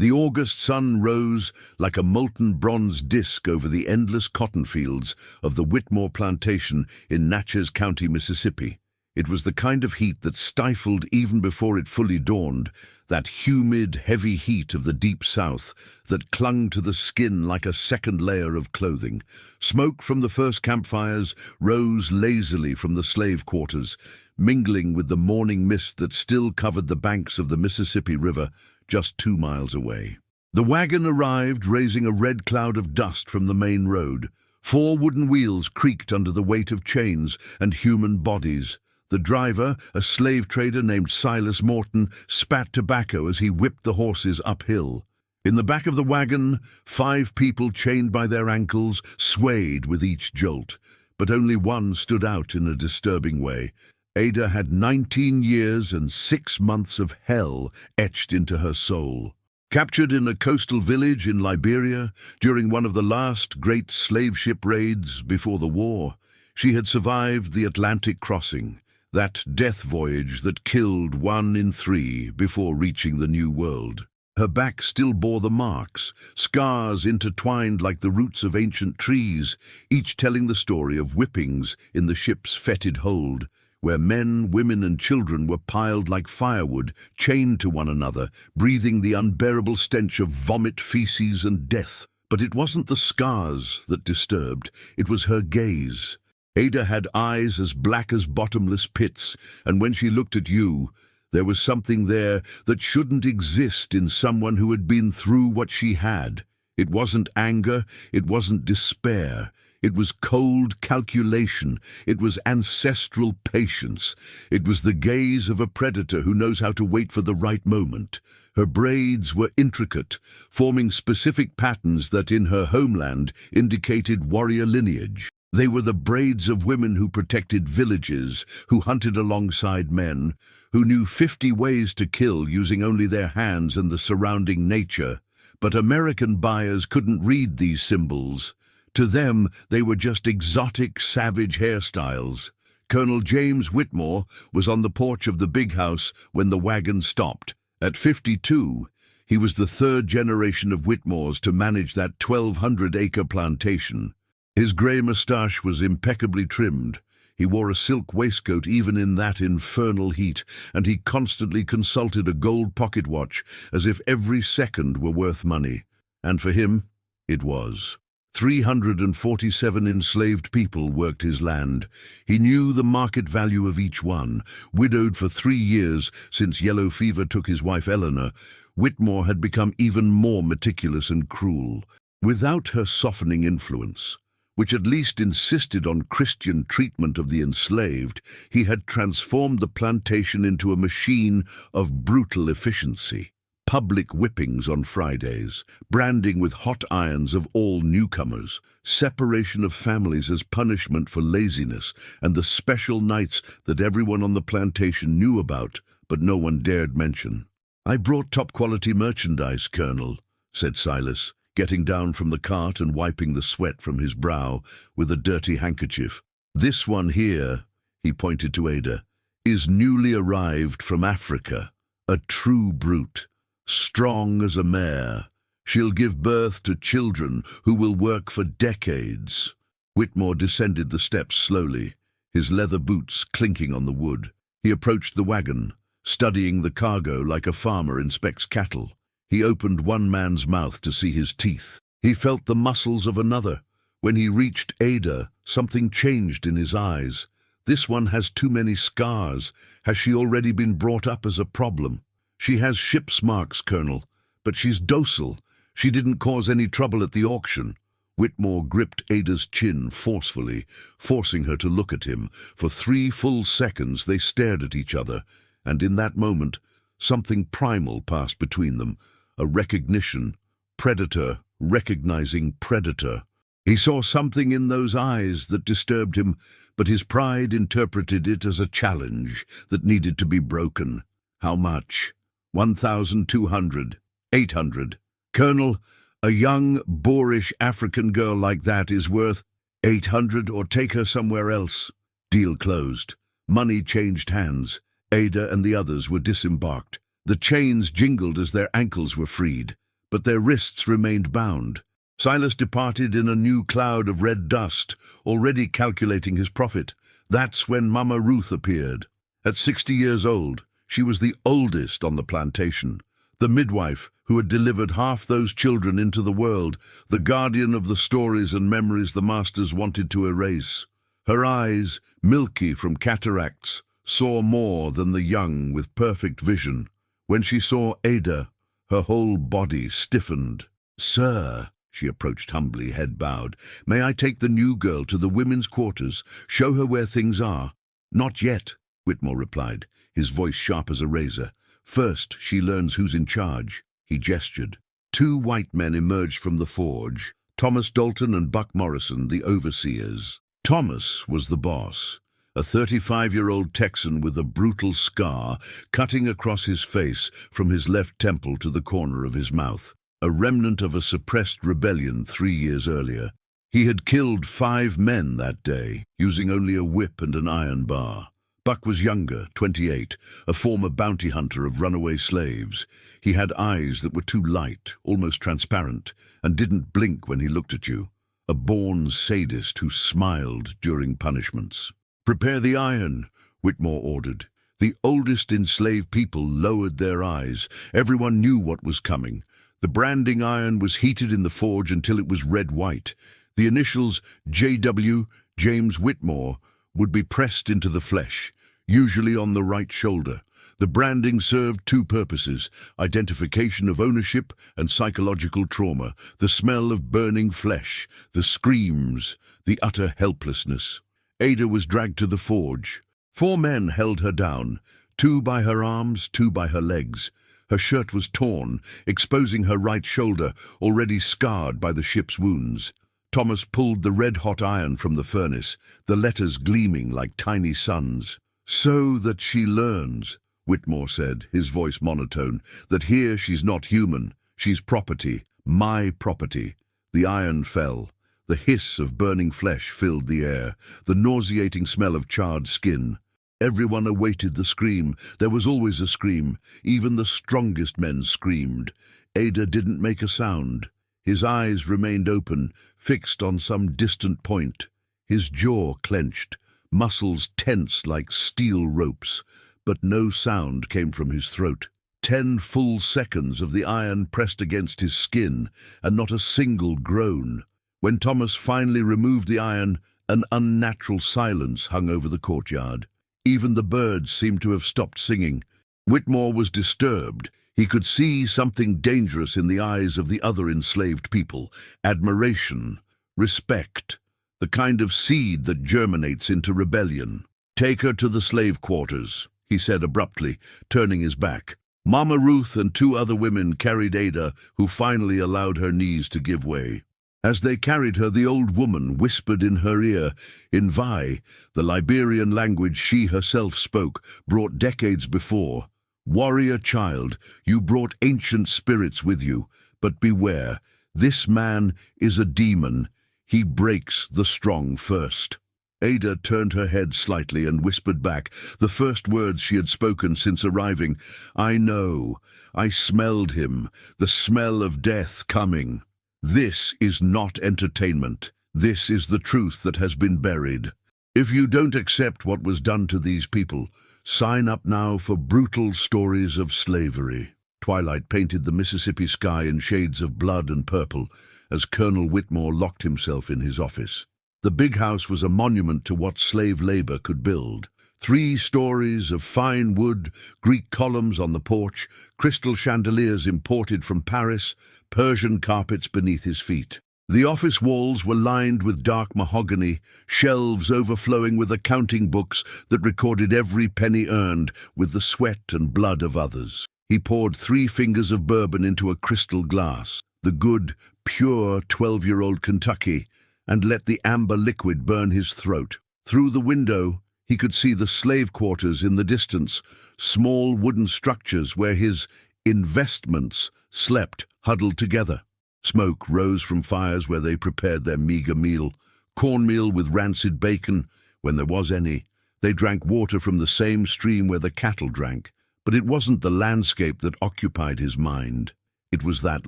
The August sun rose like a molten bronze disk over the endless cotton fields of the Whitmore plantation in Natchez County, Mississippi. It was the kind of heat that stifled even before it fully dawned, that humid, heavy heat of the deep south that clung to the skin like a second layer of clothing. Smoke from the first campfires rose lazily from the slave quarters, mingling with the morning mist that still covered the banks of the Mississippi River just 2 miles away. The wagon arrived, raising a red cloud of dust from the main road. 4 wooden wheels creaked under the weight of chains and human bodies. The driver, a slave trader named Silas Morton, spat tobacco as he whipped the horses uphill. In the back of the wagon, 5 people chained by their ankles swayed with each jolt, but only one stood out in a disturbing way. Ada had 19 years and 6 months of hell etched into her soul. Captured in a coastal village in Liberia during one of the last great slave ship raids before the war, she had survived the Atlantic crossing, that death voyage that killed 1 in 3 before reaching the New World. Her back still bore the marks, scars intertwined like the roots of ancient trees, each telling the story of whippings in the ship's fetid hold, where men, women, and children were piled like firewood, chained to one another, breathing the unbearable stench of vomit, feces, and death. But it wasn't the scars that disturbed, it was her gaze. Ada had eyes as black as bottomless pits, and when she looked at you, there was something there that shouldn't exist in someone who had been through what she had. It wasn't anger, it wasn't despair. It was cold calculation, it was ancestral patience. It was the gaze of a predator who knows how to wait for the right moment. Her braids were intricate, forming specific patterns that in her homeland indicated warrior lineage. They were the braids of women who protected villages, who hunted alongside men, who knew 50 ways to kill using only their hands and the surrounding nature. But American buyers couldn't read these symbols. To them, they were just exotic, savage hairstyles. Colonel James Whitmore was on the porch of the big house when the wagon stopped. At 52, he was the 3rd generation of Whitmores to manage that 1,200-acre plantation. His grey moustache was impeccably trimmed. He wore a silk waistcoat even in that infernal heat, and he constantly consulted a gold pocket watch as if every second were worth money. And for him, it was. 347 enslaved people worked his land. He knew the market value of each one. Widowed for 3 years since yellow fever took his wife Eleanor, Whitmore had become even more meticulous and cruel. Without her softening influence, which at least insisted on Christian treatment of the enslaved, he had transformed the plantation into a machine of brutal efficiency. Public whippings on Fridays, branding with hot irons of all newcomers, separation of families as punishment for laziness, and the special nights that everyone on the plantation knew about, but no one dared mention. "I brought top-quality merchandise, Colonel," said Silas, getting down from the cart and wiping the sweat from his brow with a dirty handkerchief. "This one here," he pointed to Ada, "is newly arrived from Africa, a true brute, strong as a mare. She'll give birth to children who will work for decades." Whitmore descended the steps slowly, his leather boots clinking on the wood. He approached the wagon, studying the cargo like a farmer inspects cattle. He opened one man's mouth to see his teeth. He felt the muscles of another. When he reached Ada, something changed in his eyes. "This one has too many scars. Has she already been brought up as a problem?" "She has ship's marks, Colonel, but she's docile. She didn't cause any trouble at the auction." Whitmore gripped Ada's chin forcefully, forcing her to look at him. For 3 full seconds they stared at each other, and in that moment, something primal passed between them. A recognition, predator recognizing predator. He saw something in those eyes that disturbed him, but his pride interpreted it as a challenge that needed to be broken. "How much?" 1,200. 800. "Colonel, a young, boorish African girl like that is worth 800 or take her somewhere else." Deal closed. Money changed hands. Ada and the others were disembarked. The chains jingled as their ankles were freed. but their wrists remained bound. Silas departed in a new cloud of red dust, already calculating his profit. That's when Mama Ruth appeared. At 60 years old, she was the oldest on the plantation, the midwife who had delivered half those children into the world, the guardian of the stories and memories the masters wanted to erase. Her eyes, milky from cataracts, saw more than the young with perfect vision. When she saw Ada, her whole body stiffened. "Sir," she approached humbly, head bowed, "may I take the new girl to the women's quarters, show her where things are?" "Not yet," Whitmore replied, his voice sharp as a razor. "First, she learns who's in charge." He gestured. 2 white men emerged from the forge, Thomas Dalton and Buck Morrison, the overseers. Thomas was the boss, a 35-year-old Texan with a brutal scar cutting across his face from his left temple to the corner of his mouth, a remnant of a suppressed rebellion 3 years earlier. He had killed 5 men that day, using only a whip and an iron bar. Buck was younger, 28, a former bounty hunter of runaway slaves. He had eyes that were too light, almost transparent, and didn't blink when he looked at you. A born sadist who smiled during punishments. "Prepare the iron," Whitmore ordered. The oldest enslaved people lowered their eyes. Everyone knew what was coming. The branding iron was heated in the forge until it was red-white. The initials J.W., James Whitmore, would be pressed into the flesh, usually on the right shoulder. The branding served 2 purposes: identification of ownership and psychological trauma, the smell of burning flesh, the screams, the utter helplessness. Ada was dragged to the forge. 4 men held her down, 2 by her arms, 2 by her legs. Her shirt was torn, exposing her right shoulder, already scarred by the ship's wounds. Thomas pulled the red-hot iron from the furnace, the letters gleaming like tiny suns. "So that she learns," Whitmore said, his voice monotone, "that here she's not human, she's property, my property." The iron fell. The hiss of burning flesh filled the air, the nauseating smell of charred skin. Everyone awaited the scream. There was always a scream. Even the strongest men screamed. Ada didn't make a sound. His eyes remained open, fixed on some distant point. His jaw clenched, muscles tense like steel ropes, but no sound came from his throat. 10 full seconds of the iron pressed against his skin, and not a single groan. When Thomas finally removed the iron, an unnatural silence hung over the courtyard. Even the birds seemed to have stopped singing. Whitmore was disturbed. He could see something dangerous in the eyes of the other enslaved people: admiration, respect, the kind of seed that germinates into rebellion. "Take her to the slave quarters," he said abruptly, turning his back. Mama Ruth and 2 other women carried Ada, who finally allowed her knees to give way. As they carried her, the old woman whispered in her ear, in Vai, the Liberian language she herself spoke, brought decades before. "Warrior child, you brought ancient spirits with you, but beware, this man is a demon. He breaks the strong first." Ada turned her head slightly and whispered back, the first words she had spoken since arriving, "I know. I smelled him, the smell of death coming. This is not entertainment. This is the truth that has been buried. If you don't accept what was done to these people, sign up now for brutal stories of slavery." Twilight painted the Mississippi sky in shades of blood and purple as Colonel Whitmore locked himself in his office. The big house was a monument to what slave labor could build. 3 stories of fine wood, Greek columns on the porch, crystal chandeliers imported from Paris, Persian carpets beneath his feet. The office walls were lined with dark mahogany, shelves overflowing with accounting books that recorded every penny earned with the sweat and blood of others. He poured 3 fingers of bourbon into a crystal glass, the good, pure 12-year-old Kentucky, and let the amber liquid burn his throat. Through the window, he could see the slave quarters in the distance, small wooden structures where his investments slept huddled together. Smoke rose from fires where they prepared their meager meal, cornmeal with rancid bacon, when there was any. They drank water from the same stream where the cattle drank, but it wasn't the landscape that occupied his mind. It was that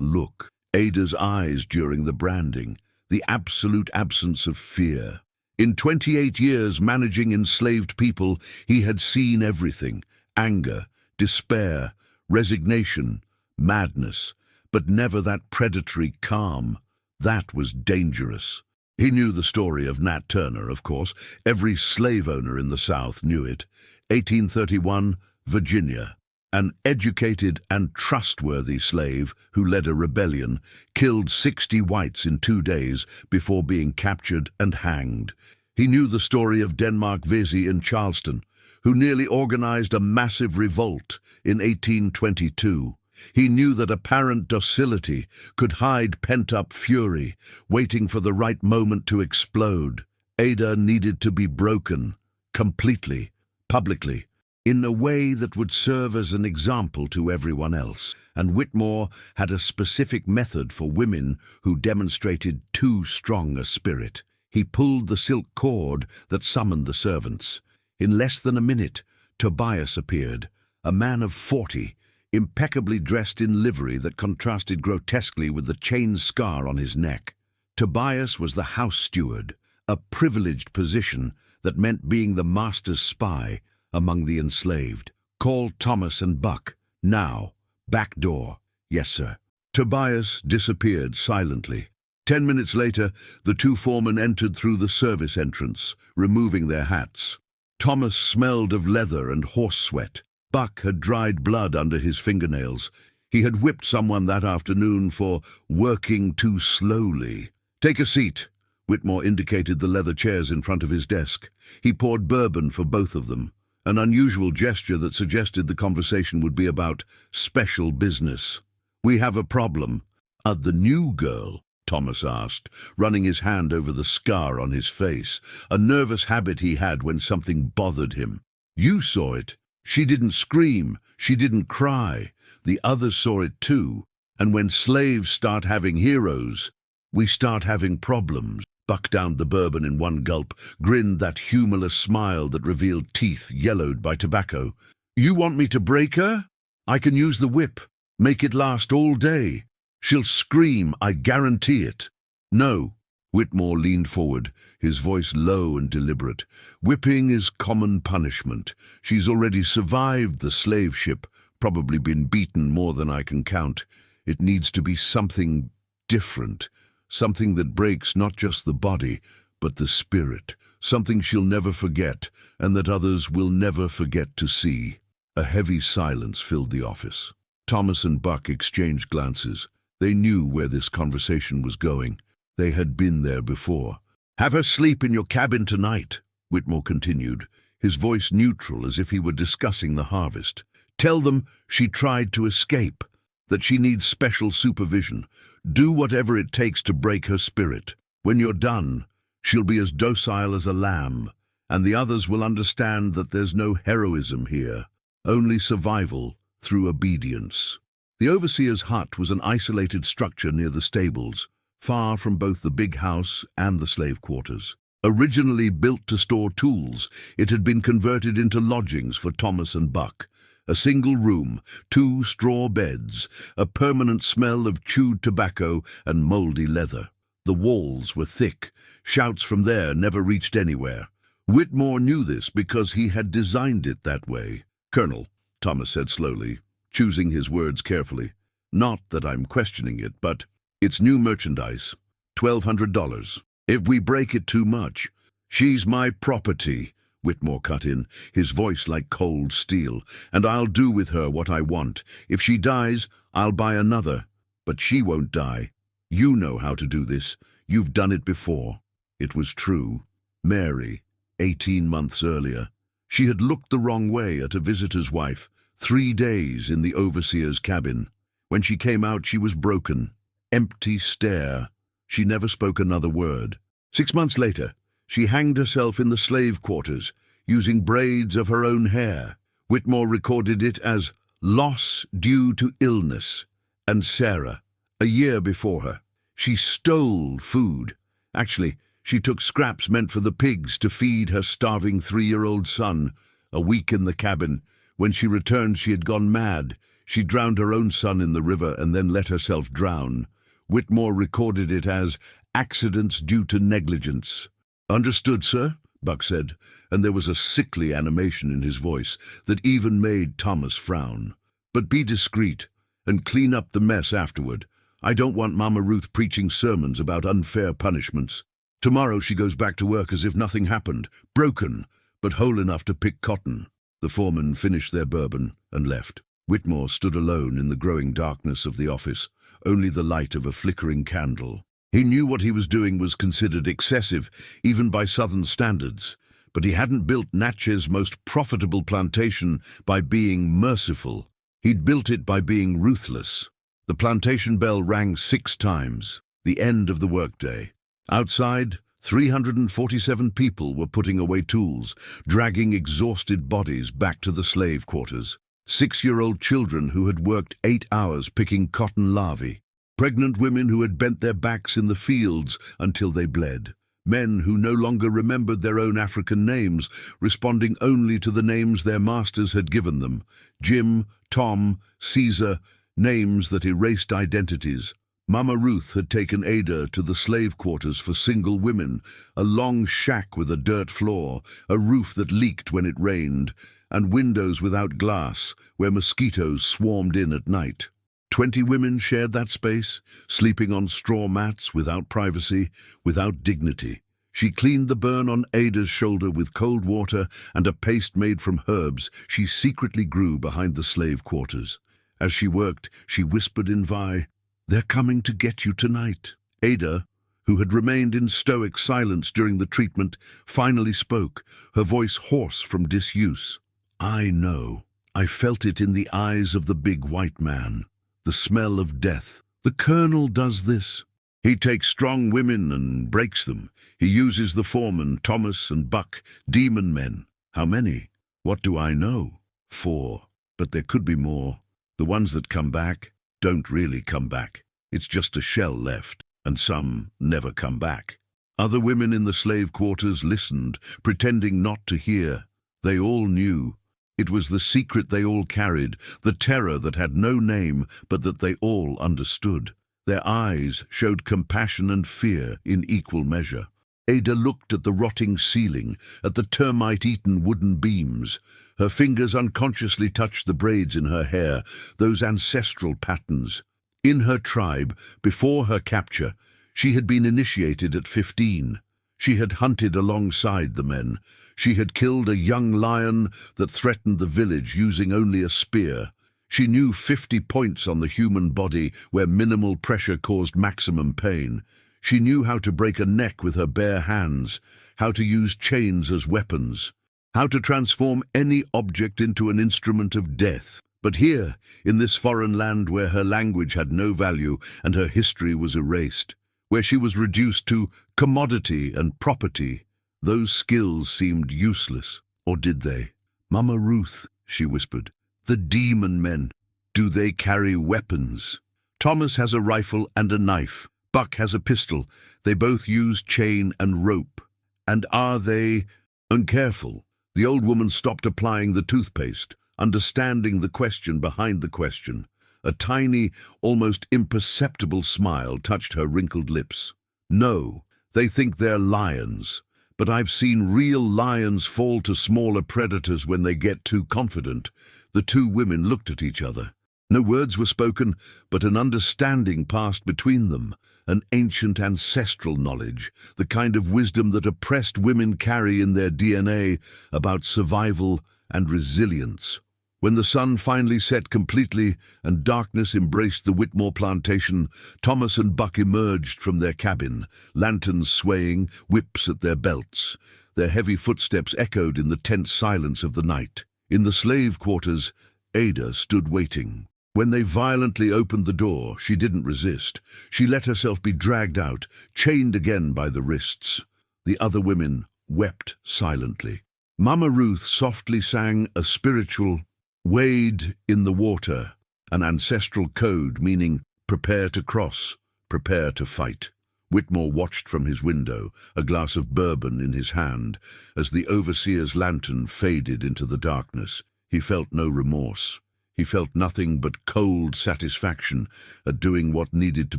look, Ada's eyes during the branding, the absolute absence of fear. In 28 years managing enslaved people, he had seen everything: anger, despair, resignation, madness, but never that predatory calm. That was dangerous. He knew the story of Nat Turner, of course. Every slave owner in the South knew it. 1831, Virginia. An educated and trustworthy slave who led a rebellion, killed 60 whites in 2 days before being captured and hanged. He knew the story of Denmark Vesey in Charleston, who nearly organized a massive revolt in 1822. He knew that apparent docility could hide pent-up fury, waiting for the right moment to explode. Ada needed to be broken, completely, publicly, in a way that would serve as an example to everyone else. And Whitmore had a specific method for women who demonstrated too strong a spirit. He pulled the silk cord that summoned the servants. In less than a minute, Tobias appeared, a man of 40, impeccably dressed in livery that contrasted grotesquely with the chain scar on his neck. Tobias was the house steward, a privileged position that meant being the master's spy among the enslaved. "Call Thomas and Buck, now. Back door." "Yes, sir." Tobias disappeared silently. 10 minutes later, the two foremen entered through the service entrance, removing their hats. Thomas smelled of leather and horse sweat. Buck had dried blood under his fingernails. He had whipped someone that afternoon for working too slowly. "Take a seat." Whitmore indicated the leather chairs in front of his desk. He poured bourbon for both of them, an unusual gesture that suggested the conversation would be about special business. "We have a problem." "The new girl?" Thomas asked, running his hand over the scar on his face, a nervous habit he had when something bothered him. "You saw it. She didn't scream. She didn't cry. The others saw it too. And when slaves start having heroes, we start having problems." Buck downed the bourbon in one gulp, grinned that humorless smile that revealed teeth yellowed by tobacco. "You want me to break her? I can use the whip, make it last all day. She'll scream, I guarantee it." "No." Whitmore leaned forward, his voice low and deliberate. "Whipping is common punishment. She's already survived the slave ship, probably been beaten more than I can count. It needs to be something different, something that breaks not just the body, but the spirit, something she'll never forget, and that others will never forget to see." A heavy silence filled the office. Thomas and Buck exchanged glances. They knew where this conversation was going. They had been there before. "Have her sleep in your cabin tonight," Whitmore continued, his voice neutral as if he were discussing the harvest. "Tell them she tried to escape, that she needs special supervision. Do whatever it takes to break her spirit. When you're done, she'll be as docile as a lamb, and the others will understand that there's no heroism here, only survival through obedience." The overseer's hut was an isolated structure near the stables, far from both the big house and the slave quarters. Originally built to store tools, it had been converted into lodgings for Thomas and Buck. A single room, 2 straw beds, a permanent smell of chewed tobacco and moldy leather. The walls were thick. Shouts from there never reached anywhere. Whitmore knew this because he had designed it that way. "Colonel," Thomas said slowly, choosing his words carefully, "not that I'm questioning it, but it's new merchandise, $1,200. If we break it too much—" "She's my property," Whitmore cut in, his voice like cold steel, "and I'll do with her what I want. If she dies, I'll buy another. But she won't die. You know how to do this. You've done it before." It was true. Mary, 18 months earlier, she had looked the wrong way at a visitor's wife, 3 days in the overseer's cabin. When she came out, she was broken. Empty stare. She never spoke another word. 6 months later, she hanged herself in the slave quarters, using braids of her own hair. Whitmore recorded it as loss due to illness. And Sarah, a year before her, she stole food. Actually, she took scraps meant for the pigs to feed her starving 3-year-old son. A week in the cabin. When she returned, she had gone mad. She drowned her own son in the river and then let herself drown. Whitmore recorded it as accidents due to negligence. "Understood, sir," Buck said, and there was a sickly animation in his voice that even made Thomas frown. "But be discreet and clean up the mess afterward. I don't want Mama Ruth preaching sermons about unfair punishments. Tomorrow she goes back to work as if nothing happened, broken, but whole enough to pick cotton." The foremen finished their bourbon and left. Whitmore stood alone in the growing darkness of the office, only the light of a flickering candle. He knew what he was doing was considered excessive, even by Southern standards, but he hadn't built Natchez' most profitable plantation by being merciful. He'd built it by being ruthless. The plantation bell rang 6 times, the end of the workday. Outside, 347 people were putting away tools, dragging exhausted bodies back to the slave quarters. 6-year-old children who had worked 8 hours picking cotton larvae. Pregnant women who had bent their backs in the fields until they bled. Men who no longer remembered their own African names, responding only to the names their masters had given them. Jim, Tom, Caesar, names that erased identities. Mama Ruth had taken Ada to the slave quarters for single women, a long shack with a dirt floor, a roof that leaked when it rained, and windows without glass where mosquitoes swarmed in at night. 20 women shared that space, sleeping on straw mats without privacy, without dignity. She cleaned the burn on Ada's shoulder with cold water and a paste made from herbs she secretly grew behind the slave quarters. As she worked, she whispered in Vi, "They're coming to get you tonight." Ada, who had remained in stoic silence during the treatment, finally spoke, her voice hoarse from disuse. "I know. I felt it in the eyes of the big white man. The smell of death. The colonel does this. He takes strong women and breaks them. He uses the foremen, Thomas and Buck, demon men. How many? What do I know? 4. But there could be more. The ones that come back don't really come back. It's just a shell left, and some never come back." Other women in the slave quarters listened, pretending not to hear. They all knew. It was the secret they all carried, the terror that had no name, but that they all understood. Their eyes showed compassion and fear in equal measure. Ada looked at the rotting ceiling, at the termite-eaten wooden beams. Her fingers unconsciously touched the braids in her hair, those ancestral patterns. In her tribe, before her capture, she had been initiated at 15. She had hunted alongside the men. She had killed a young lion that threatened the village using only a spear. She knew 50 points on the human body where minimal pressure caused maximum pain. She knew how to break a neck with her bare hands, how to use chains as weapons, how to transform any object into an instrument of death. But here, in this foreign land where her language had no value and her history was erased, where she was reduced to commodity and property, those skills seemed useless. Or did they? "Mama Ruth," she whispered, "the demon men, do they carry weapons?" "Thomas has a rifle and a knife. Buck has a pistol. They both use chain and rope." "And are they uncareful?" The old woman stopped applying the toothpaste, understanding the question behind the question. A tiny, almost imperceptible smile touched her wrinkled lips. "No, they think they're lions. But I've seen real lions fall to smaller predators when they get too confident." The 2 women looked at each other. No words were spoken, but an understanding passed between them, an ancient ancestral knowledge, the kind of wisdom that oppressed women carry in their DNA about survival and resilience. When the sun finally set completely and darkness embraced the Whitmore plantation, Thomas and Buck emerged from their cabin, lanterns swaying, whips at their belts. Their heavy footsteps echoed in the tense silence of the night. In the slave quarters, Ada stood waiting. When they violently opened the door, she didn't resist. She let herself be dragged out, chained again by the wrists. The other women wept silently. Mama Ruth softly sang a spiritual "Wade in the water," an ancestral code meaning prepare to cross, prepare to fight. Whitmore watched from his window, a glass of bourbon in his hand, as the overseer's lantern faded into the darkness. He felt no remorse. He felt nothing but cold satisfaction at doing what needed to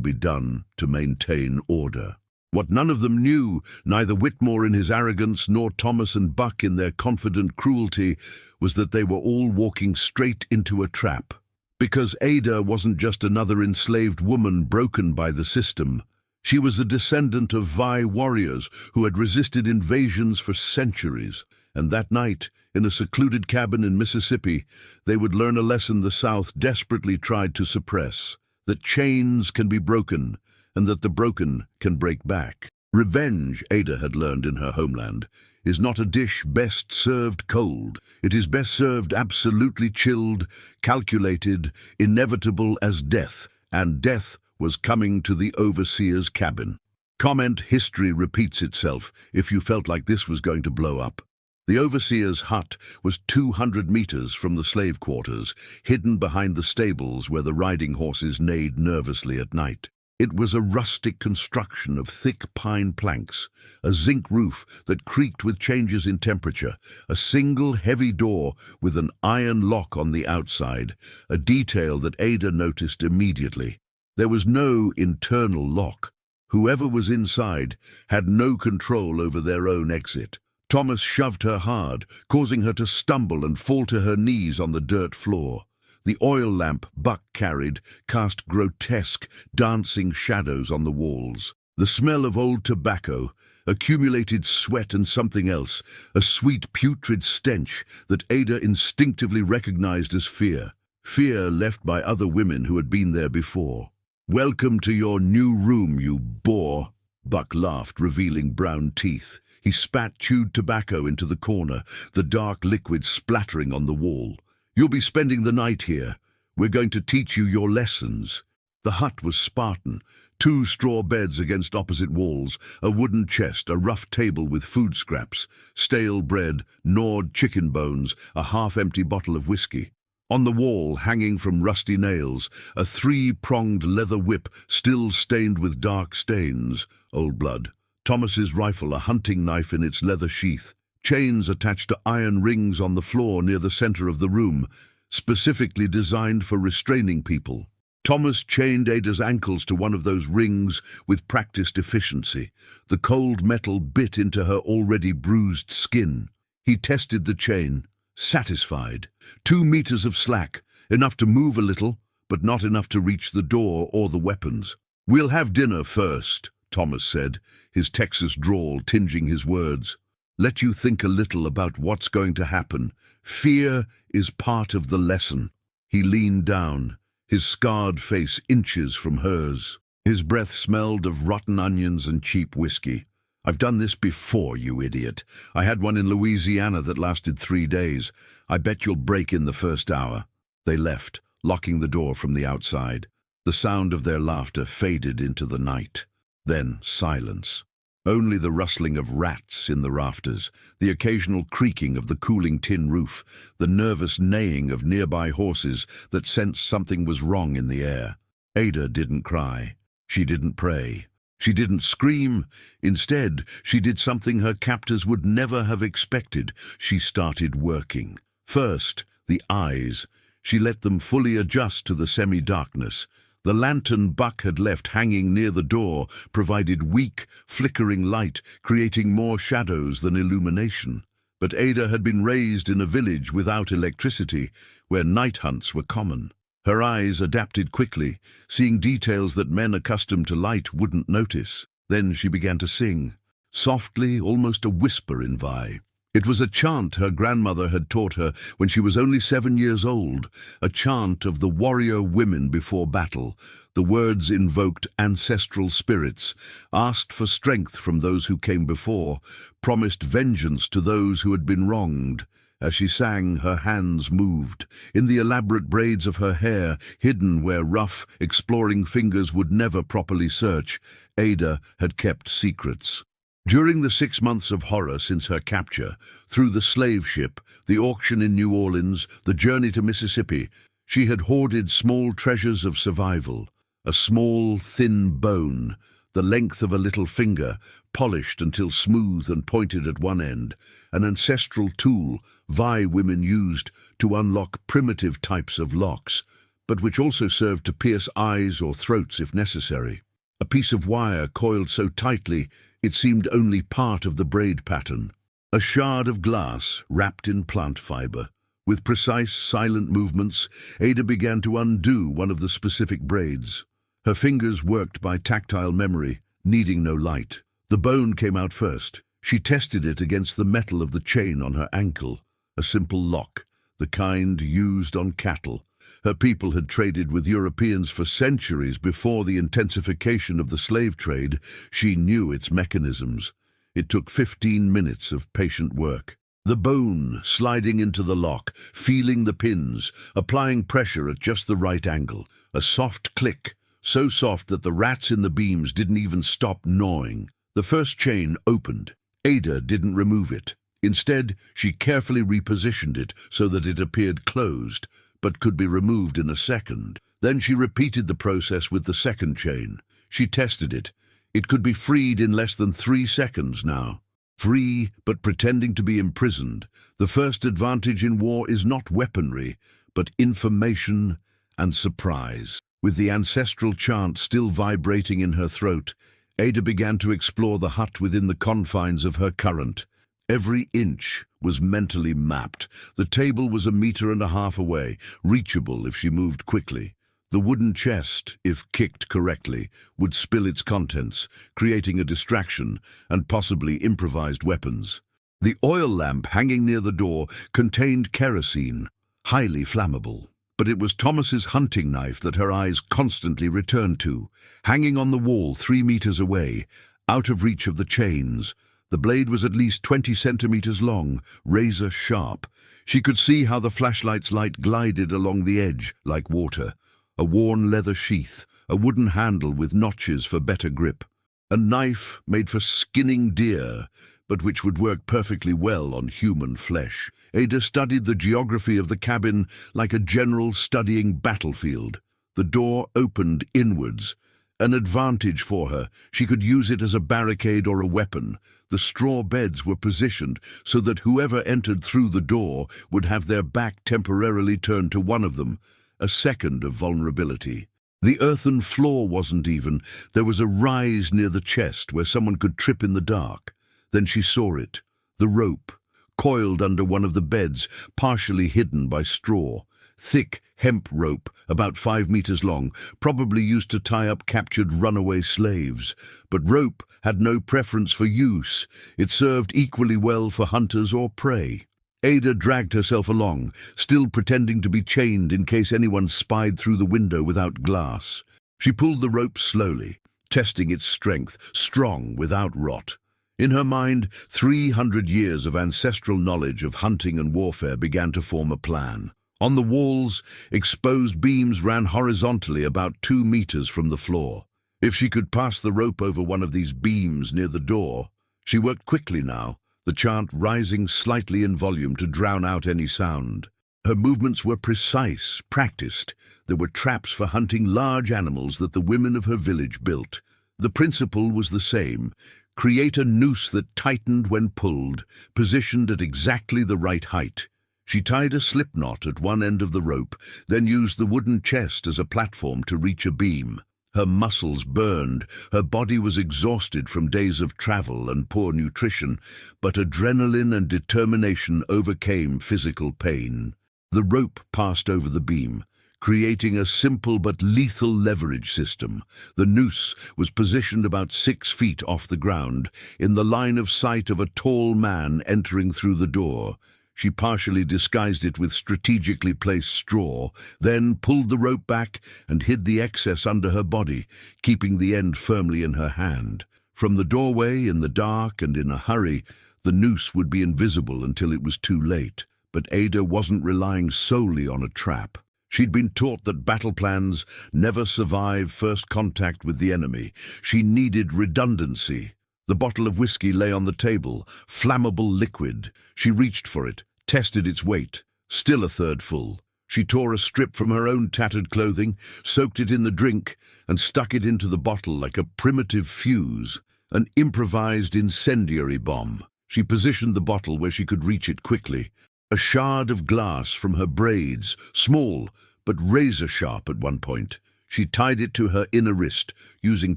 be done to maintain order. What none of them knew, neither Whitmore in his arrogance nor Thomas and Buck in their confident cruelty, was that they were all walking straight into a trap. Because Ada wasn't just another enslaved woman broken by the system. She was a descendant of Vi warriors who had resisted invasions for centuries. And that night, in a secluded cabin in Mississippi, they would learn a lesson the South desperately tried to suppress, that chains can be broken, and that the broken can break back. Revenge, Ada had learned in her homeland, is not a dish best served cold. It is best served absolutely chilled, calculated, inevitable as death, and death was coming to the overseer's cabin. Comment: history repeats itself if you felt like this was going to blow up. The overseer's hut was 200 meters from the slave quarters, hidden behind the stables where the riding horses neighed nervously at night. It was a rustic construction of thick pine planks, a zinc roof that creaked with changes in temperature, a single heavy door with an iron lock on the outside, a detail that Ada noticed immediately. There was no internal lock. Whoever was inside had no control over their own exit. Thomas shoved her hard, causing her to stumble and fall to her knees on the dirt floor. The oil lamp Buck carried cast grotesque, dancing shadows on the walls. The smell of old tobacco, accumulated sweat and something else, a sweet putrid stench that Ada instinctively recognized as fear. Fear left by other women who had been there before. "Welcome to your new room, you boor," Buck laughed, revealing brown teeth. He spat chewed tobacco into the corner, the dark liquid splattering on the wall. "You'll be spending the night here. We're going to teach you your lessons." The hut was Spartan. 2 straw beds against opposite walls, a wooden chest, a rough table with food scraps, stale bread, gnawed chicken bones, a half-empty bottle of whiskey. On the wall, hanging from rusty nails, a 3-pronged leather whip still stained with dark stains. Old blood. Thomas's rifle, a hunting knife in its leather sheath. Chains attached to iron rings on the floor near the center of the room, specifically designed for restraining people. Thomas chained Ada's ankles to one of those rings with practiced efficiency. The cold metal bit into her already bruised skin. He tested the chain, satisfied. 2 meters of slack, enough to move a little, but not enough to reach the door or the weapons. "We'll have dinner first," Thomas said, his Texas drawl tinging his words. "Let you think a little about what's going to happen. Fear is part of the lesson." He leaned down, his scarred face inches from hers. His breath smelled of rotten onions and cheap whiskey. "I've done this before, you idiot. I had one in Louisiana that lasted 3 days. I bet you'll break in the first hour." They left, locking the door from the outside. The sound of their laughter faded into the night. Then silence. Only the rustling of rats in the rafters, the occasional creaking of the cooling tin roof, the nervous neighing of nearby horses that sensed something was wrong in the air. Ada didn't cry. She didn't pray. She didn't scream. Instead, she did something her captors would never have expected. She started working. First, the eyes. She let them fully adjust to the semi-darkness. The lantern Buck had left hanging near the door provided weak, flickering light, creating more shadows than illumination. But Ada had been raised in a village without electricity, where night hunts were common. Her eyes adapted quickly, seeing details that men accustomed to light wouldn't notice. Then she began to sing, softly, almost a whisper in Vi. It was a chant her grandmother had taught her when she was only 7 years old, a chant of the warrior women before battle. The words invoked ancestral spirits, asked for strength from those who came before, promised vengeance to those who had been wronged. As she sang, her hands moved. In the elaborate braids of her hair, hidden where rough, exploring fingers would never properly search, Ada had kept secrets. During the 6 months of horror since her capture, through the slave ship, the auction in New Orleans, the journey to Mississippi, she had hoarded small treasures of survival. A small, thin bone, the length of a little finger, polished until smooth and pointed at one end, an ancestral tool women used to unlock primitive types of locks, but which also served to pierce eyes or throats if necessary. A piece of wire coiled so tightly it seemed only part of the braid pattern. A shard of glass wrapped in plant fiber. With precise, silent movements, Ada began to undo one of the specific braids. Her fingers worked by tactile memory, needing no light. The bone came out first. She tested it against the metal of the chain on her ankle. A simple lock, the kind used on cattle. Her people had traded with Europeans for centuries before the intensification of the slave trade. She knew its mechanisms. It took 15 minutes of patient work. The bone sliding into the lock, feeling the pins, applying pressure at just the right angle. A soft click, so soft that the rats in the beams didn't even stop gnawing. The first chain opened. Ada didn't remove it. Instead, she carefully repositioned it so that it appeared closed, but could be removed in a second. Then she repeated the process with the second chain. She tested it. It could be freed in less than 3 seconds now. Free, but pretending to be imprisoned. The first advantage in war is not weaponry, but information and surprise. With the ancestral chant still vibrating in her throat, Ada began to explore the hut within the confines of her current. Every inch was mentally mapped. The table was 1.5 meters away, reachable if she moved quickly. The wooden chest, if kicked correctly, would spill its contents, creating a distraction and possibly improvised weapons. The oil lamp hanging near the door contained kerosene, highly flammable. But it was Thomas's hunting knife that her eyes constantly returned to, hanging on the wall 3 meters away, out of reach of the chains. The blade was at least 20 centimeters long, razor sharp. She could see how the flashlight's light glided along the edge like water. A worn leather sheath, a wooden handle with notches for better grip. A knife made for skinning deer, but which would work perfectly well on human flesh. Ada studied the geography of the cabin like a general studying battlefield. The door opened inwards, an advantage for her. She could use it as a barricade or a weapon. The straw beds were positioned so that whoever entered through the door would have their back temporarily turned to one of them, a second of vulnerability. The earthen floor wasn't even. There was a rise near the chest where someone could trip in the dark. Then she saw it, the rope, coiled under one of the beds, partially hidden by straw. Thick hemp rope, about 5 meters long, probably used to tie up captured runaway slaves. But rope had no preference for use. It served equally well for hunters or prey. Ada dragged herself along, still pretending to be chained in case anyone spied through the window without glass. She pulled the rope slowly, testing its strength, strong without rot. In her mind, 300 years of ancestral knowledge of hunting and warfare began to form a plan. On the walls, exposed beams ran horizontally about 2 meters from the floor. If she could pass the rope over one of these beams near the door, she worked quickly now, the chant rising slightly in volume to drown out any sound. Her movements were precise, practiced. There were traps for hunting large animals that the women of her village built. The principle was the same. Create a noose that tightened when pulled, positioned at exactly the right height. She tied a slip knot at one end of the rope, then used the wooden chest as a platform to reach a beam. Her muscles burned, her body was exhausted from days of travel and poor nutrition, but adrenaline and determination overcame physical pain. The rope passed over the beam, creating a simple but lethal leverage system. The noose was positioned about 6 feet off the ground, in the line of sight of a tall man entering through the door. She partially disguised it with strategically placed straw, then pulled the rope back and hid the excess under her body, keeping the end firmly in her hand. From the doorway, in the dark and in a hurry, the noose would be invisible until it was too late. But Ada wasn't relying solely on a trap. She'd been taught that battle plans never survive first contact with the enemy. She needed redundancy. The bottle of whiskey lay on the table, flammable liquid. She reached for it, tested its weight. Still a third full. She tore a strip from her own tattered clothing, soaked it in the drink, and stuck it into the bottle like a primitive fuse, an improvised incendiary bomb. She positioned the bottle where she could reach it quickly. A shard of glass from her braids, small but razor-sharp at one point. She tied it to her inner wrist, using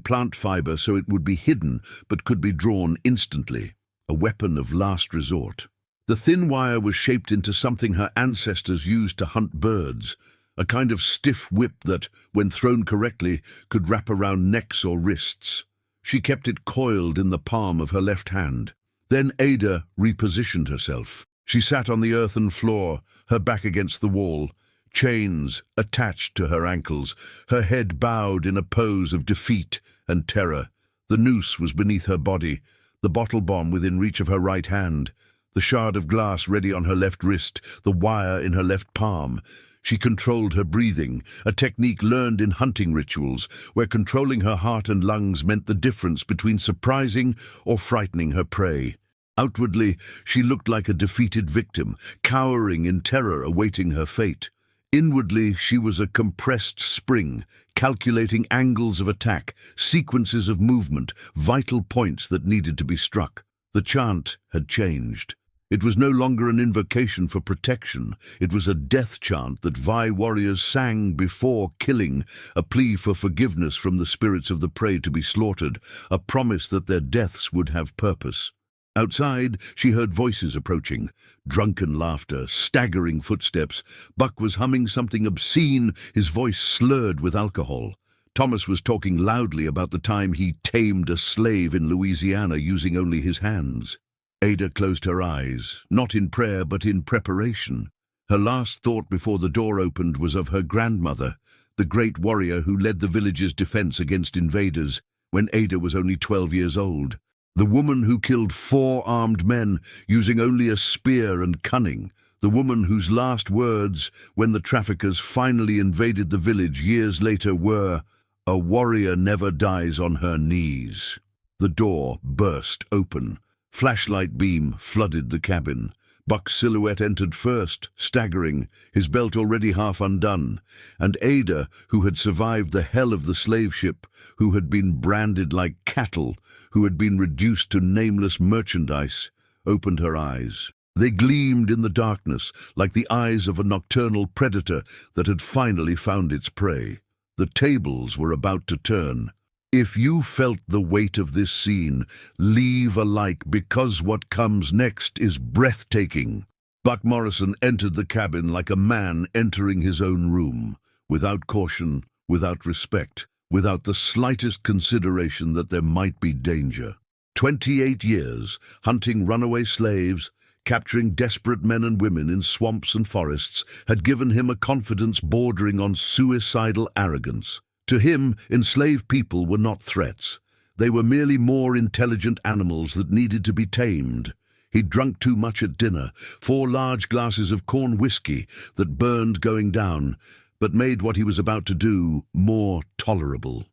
plant fiber so it would be hidden but could be drawn instantly. A weapon of last resort. The thin wire was shaped into something her ancestors used to hunt birds, a kind of stiff whip that, when thrown correctly, could wrap around necks or wrists. She kept it coiled in the palm of her left hand. Then Ada repositioned herself. She sat on the earthen floor, her back against the wall, chains attached to her ankles, her head bowed in a pose of defeat and terror. The noose was beneath her body, the bottle bomb within reach of her right hand, the shard of glass ready on her left wrist, the wire in her left palm. She controlled her breathing, a technique learned in hunting rituals, where controlling her heart and lungs meant the difference between surprising or frightening her prey. Outwardly, she looked like a defeated victim, cowering in terror awaiting her fate. Inwardly, she was a compressed spring, calculating angles of attack, sequences of movement, vital points that needed to be struck. The chant had changed. It was no longer an invocation for protection. It was a death chant that Vi warriors sang before killing, a plea for forgiveness from the spirits of the prey to be slaughtered, a promise that their deaths would have purpose. Outside, she heard voices approaching, drunken laughter, staggering footsteps. Buck was humming something obscene, his voice slurred with alcohol. Thomas was talking loudly about the time he tamed a slave in Louisiana using only his hands. Ada closed her eyes, not in prayer but in preparation. Her last thought before the door opened was of her grandmother, the great warrior who led the village's defense against invaders when Ada was only 12 years old. The woman who killed 4 armed men using only a spear and cunning. The woman whose last words, when the traffickers finally invaded the village years later, were, "A warrior never dies on her knees." The door burst open. Flashlight beam flooded the cabin. Buck's silhouette entered first, staggering, his belt already half undone, and Ada, who had survived the hell of the slave ship, who had been branded like cattle, who had been reduced to nameless merchandise, opened her eyes. They gleamed in the darkness like the eyes of a nocturnal predator that had finally found its prey. The tables were about to turn. If you felt the weight of this scene, leave a like, because what comes next is breathtaking. Buck Morrison entered the cabin like a man entering his own room, without caution, without respect, without the slightest consideration that there might be danger. 28 years, hunting runaway slaves, capturing desperate men and women in swamps and forests, had given him a confidence bordering on suicidal arrogance. To him, enslaved people were not threats. They were merely more intelligent animals that needed to be tamed. He'd drunk too much at dinner, 4 large glasses of corn whiskey that burned going down, but made what he was about to do more tolerable.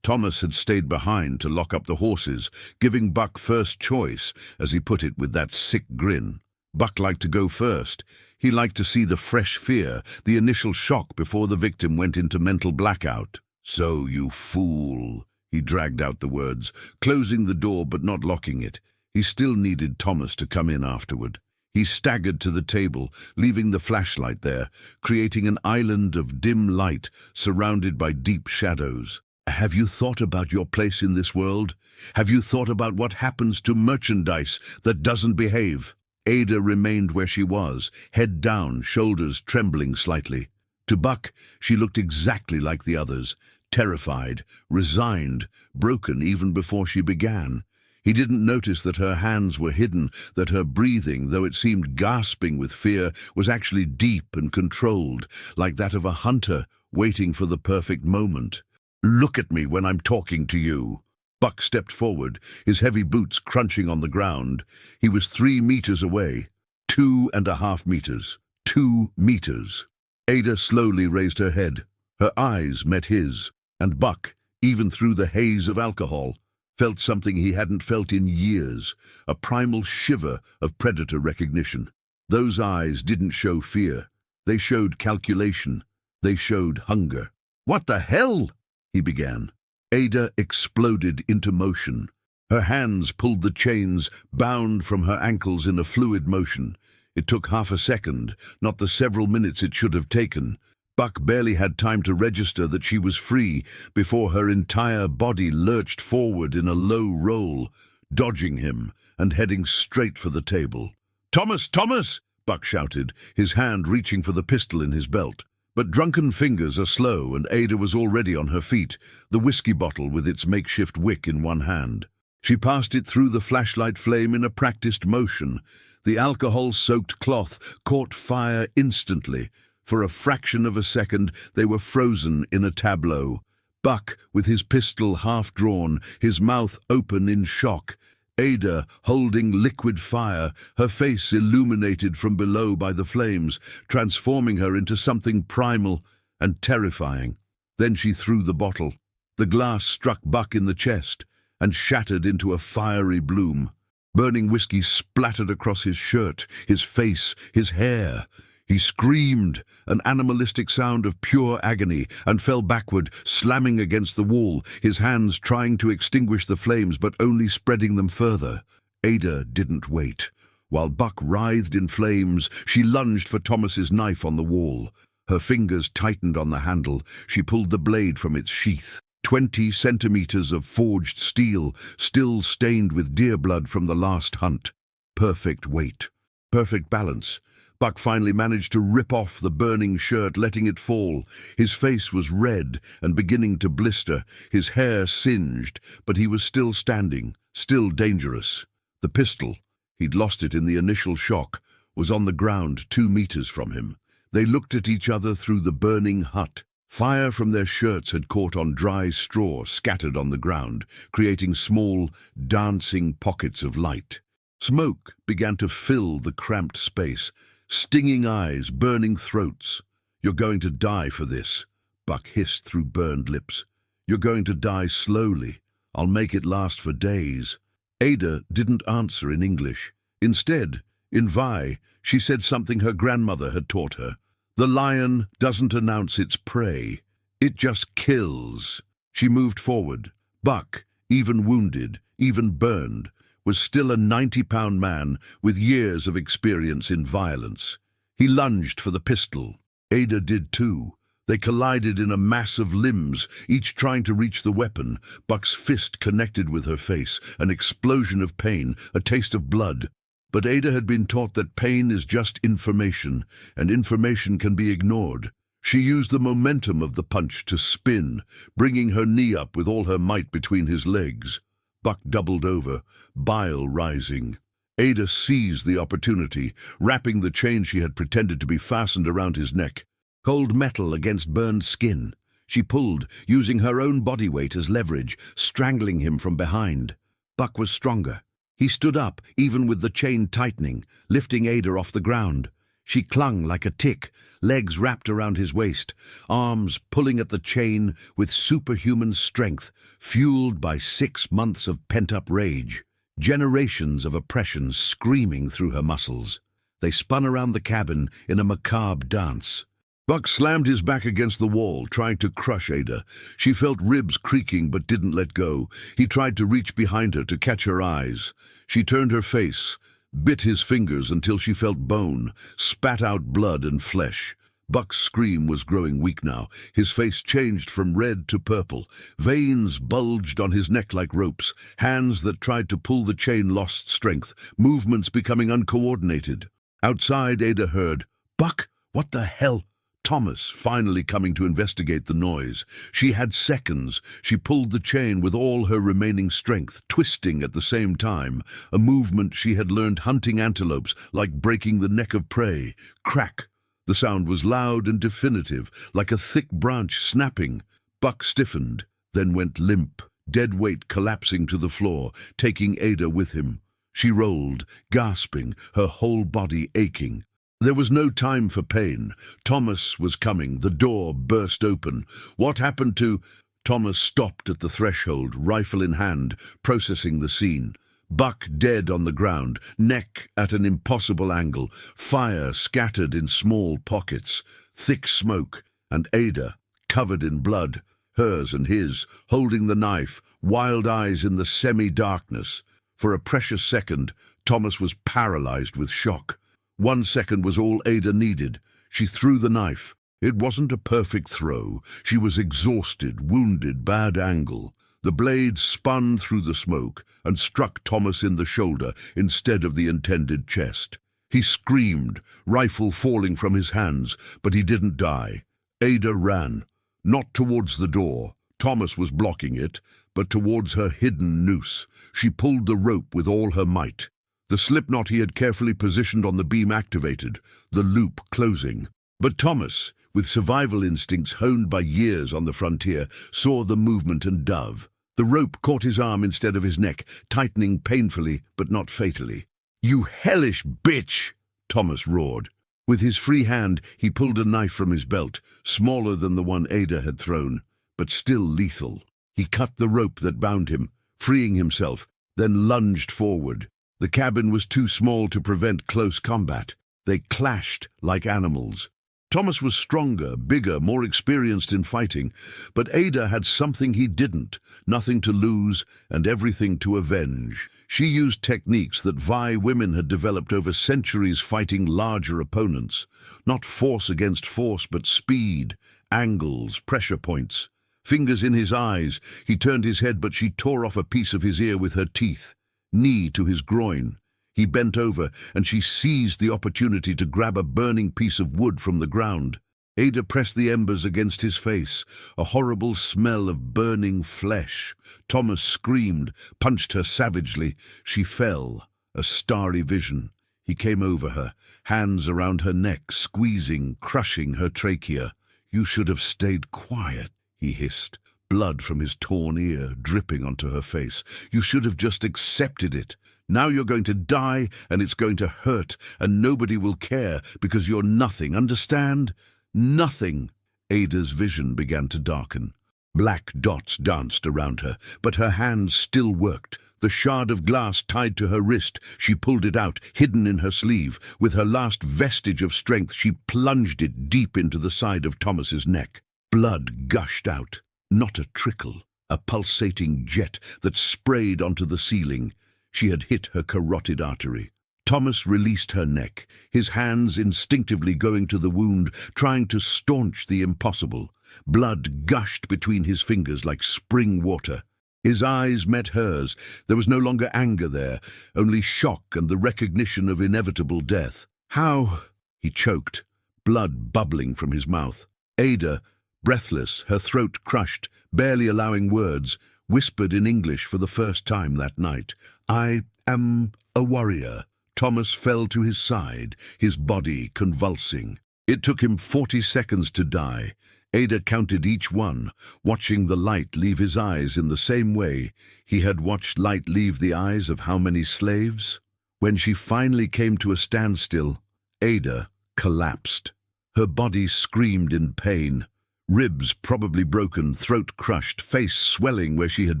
Thomas had stayed behind to lock up the horses, giving Buck first choice, as he put it with that sick grin. Buck liked to go first. He liked to see the fresh fear, the initial shock before the victim went into mental blackout. "So, you fool," he dragged out the words, closing the door but not locking it. He still needed Thomas to come in afterward. He staggered to the table, leaving the flashlight there, creating an island of dim light surrounded by deep shadows. "Have you thought about your place in this world? Have you thought about what happens to merchandise that doesn't behave?" Ada remained where she was, head down, shoulders trembling slightly. To Buck, she looked exactly like the others, terrified, resigned, broken even before she began. He didn't notice that her hands were hidden, that her breathing, though it seemed gasping with fear, was actually deep and controlled, like that of a hunter waiting for the perfect moment. "Look at me when I'm talking to you." Buck stepped forward, his heavy boots crunching on the ground. He was 3 meters away. 2.5 meters. 2 meters. Ada slowly raised her head. Her eyes met his, and Buck, even through the haze of alcohol, felt something he hadn't felt in years, a primal shiver of predator recognition. Those eyes didn't show fear. They showed calculation. They showed hunger. "What the hell?" he began. Ada exploded into motion. Her hands pulled the chains bound from her ankles in a fluid motion. It took half a second, not the several minutes it should have taken. Buck barely had time to register that she was free before her entire body lurched forward in a low roll, dodging him and heading straight for the table. "Thomas! Thomas!" Buck shouted, his hand reaching for the pistol in his belt. But drunken fingers are slow, and Ada was already on her feet, the whiskey bottle with its makeshift wick in one hand. She passed it through the flashlight flame in a practiced motion. The alcohol-soaked cloth caught fire instantly. For a fraction of a second, they were frozen in a tableau. Buck, with his pistol half-drawn, his mouth open in shock. Ada, holding liquid fire, her face illuminated from below by the flames, transforming her into something primal and terrifying. Then she threw the bottle. The glass struck Buck in the chest and shattered into a fiery bloom. Burning whiskey splattered across his shirt, his face, his hair. He screamed, an animalistic sound of pure agony, and fell backward, slamming against the wall, his hands trying to extinguish the flames but only spreading them further. Ada didn't wait. While Buck writhed in flames, she lunged for Thomas's knife on the wall. Her fingers tightened on the handle. She pulled the blade from its sheath. 20 centimeters of forged steel, still stained with deer blood from the last hunt. Perfect weight. Perfect balance. Buck finally managed to rip off the burning shirt, letting it fall. His face was red and beginning to blister, his hair singed, but he was still standing, still dangerous. The pistol, he'd lost it in the initial shock, was on the ground 2 meters from him. They looked at each other through the burning hut. Fire from their shirts had caught on dry straw scattered on the ground, creating small, dancing pockets of light. Smoke began to fill the cramped space. Stinging eyes, burning throats. "You're going to die for this," Buck hissed through burned lips. "You're going to die slowly. I'll make it last for days." Ada didn't answer in English. Instead, in Vi, she said something her grandmother had taught her. "The lion doesn't announce its prey. It just kills." She moved forward. Buck, even wounded, even burned, was still a 90-pound man with years of experience in violence. He lunged for the pistol. Ada did too. They collided in a mass of limbs, each trying to reach the weapon. Buck's fist connected with her face, an explosion of pain, a taste of blood. But Ada had been taught that pain is just information, and information can be ignored. She used the momentum of the punch to spin, bringing her knee up with all her might between his legs. Buck doubled over, bile rising. Ada seized the opportunity, wrapping the chain she had pretended to be fastened around his neck. Cold metal against burned skin. She pulled, using her own body weight as leverage, strangling him from behind. Buck was stronger. He stood up, even with the chain tightening, lifting Ada off the ground. She clung like a tick, legs wrapped around his waist, arms pulling at the chain with superhuman strength, fueled by 6 months of pent-up rage, generations of oppression screaming through her muscles. They spun around the cabin in a macabre dance. Buck slammed his back against the wall, trying to crush Ada. She felt ribs creaking but didn't let go. He tried to reach behind her to catch her eyes. She turned her face, bit his fingers until she felt bone, spat out blood and flesh. Buck's scream was growing weak now. His face changed from red to purple. Veins bulged on his neck like ropes. Hands that tried to pull the chain lost strength, movements becoming uncoordinated. Outside, Ada heard, "Buck, what the hell?" Thomas finally coming to investigate the noise. She had seconds. She pulled the chain with all her remaining strength, twisting at the same time, a movement she had learned hunting antelopes, like breaking the neck of prey. Crack! The sound was loud and definitive, like a thick branch snapping. Buck stiffened, then went limp, dead weight collapsing to the floor, taking Ada with him. She rolled, gasping, her whole body aching. There was no time for pain. Thomas was coming. The door burst open. What happened to... Thomas stopped at the threshold, rifle in hand, processing the scene. Buck dead on the ground, neck at an impossible angle, fire scattered in small pockets, thick smoke, and Ada, covered in blood, hers and his, holding the knife, wild eyes in the semi-darkness. For a precious second, Thomas was paralyzed with shock. 1 second was all Ada needed. She threw the knife. It wasn't a perfect throw. She was exhausted, wounded, bad angle. The blade spun through the smoke and struck Thomas in the shoulder instead of the intended chest. He screamed, rifle falling from his hands, but he didn't die. Ada ran, not towards the door. Thomas was blocking it, but towards her hidden noose. She pulled the rope with all her might. The slipknot he had carefully positioned on the beam activated, the loop closing. But Thomas, with survival instincts honed by years on the frontier, saw the movement and dove. The rope caught his arm instead of his neck, tightening painfully but not fatally. "You hellish bitch!" Thomas roared. With his free hand, he pulled a knife from his belt, smaller than the one Ada had thrown, but still lethal. He cut the rope that bound him, freeing himself, then lunged forward. The cabin was too small to prevent close combat. They clashed like animals. Thomas was stronger, bigger, more experienced in fighting, but Ada had something he didn't, nothing to lose and everything to avenge. She used techniques that Vi women had developed over centuries fighting larger opponents. Not force against force, but speed, angles, pressure points. Fingers in his eyes, he turned his head, but she tore off a piece of his ear with her teeth. Knee to his groin. He bent over, and she seized the opportunity to grab a burning piece of wood from the ground. Ada pressed the embers against his face, a horrible smell of burning flesh. Thomas screamed, punched her savagely. She fell, a starry vision. He came over her, hands around her neck, squeezing, crushing her trachea. "You should have stayed quiet," he hissed, blood from his torn ear dripping onto her face. "You should have just accepted it. Now you're going to die, and it's going to hurt, and nobody will care because you're nothing, understand? Nothing." Ada's vision began to darken. Black dots danced around her, but her hands still worked. The shard of glass tied to her wrist, she pulled it out, hidden in her sleeve. With her last vestige of strength, she plunged it deep into the side of Thomas's neck. Blood gushed out, not a trickle, a pulsating jet that sprayed onto the ceiling. She had hit her carotid artery. Thomas released her neck, his hands instinctively going to the wound, trying to staunch the impossible. Blood gushed between his fingers like spring water. His eyes met hers. There was no longer anger there, only shock and the recognition of inevitable death. "How?" He choked, blood bubbling from his mouth. Ada, breathless, her throat crushed, barely allowing words, whispered in English for the first time that night, "I am a warrior." Thomas fell to his side, his body convulsing. It took him 40 seconds to die. Ada counted each one, watching the light leave his eyes in the same way he had watched light leave the eyes of how many slaves? When she finally came to a standstill, Ada collapsed. Her body screamed in pain. Ribs probably broken, throat crushed, face swelling where she had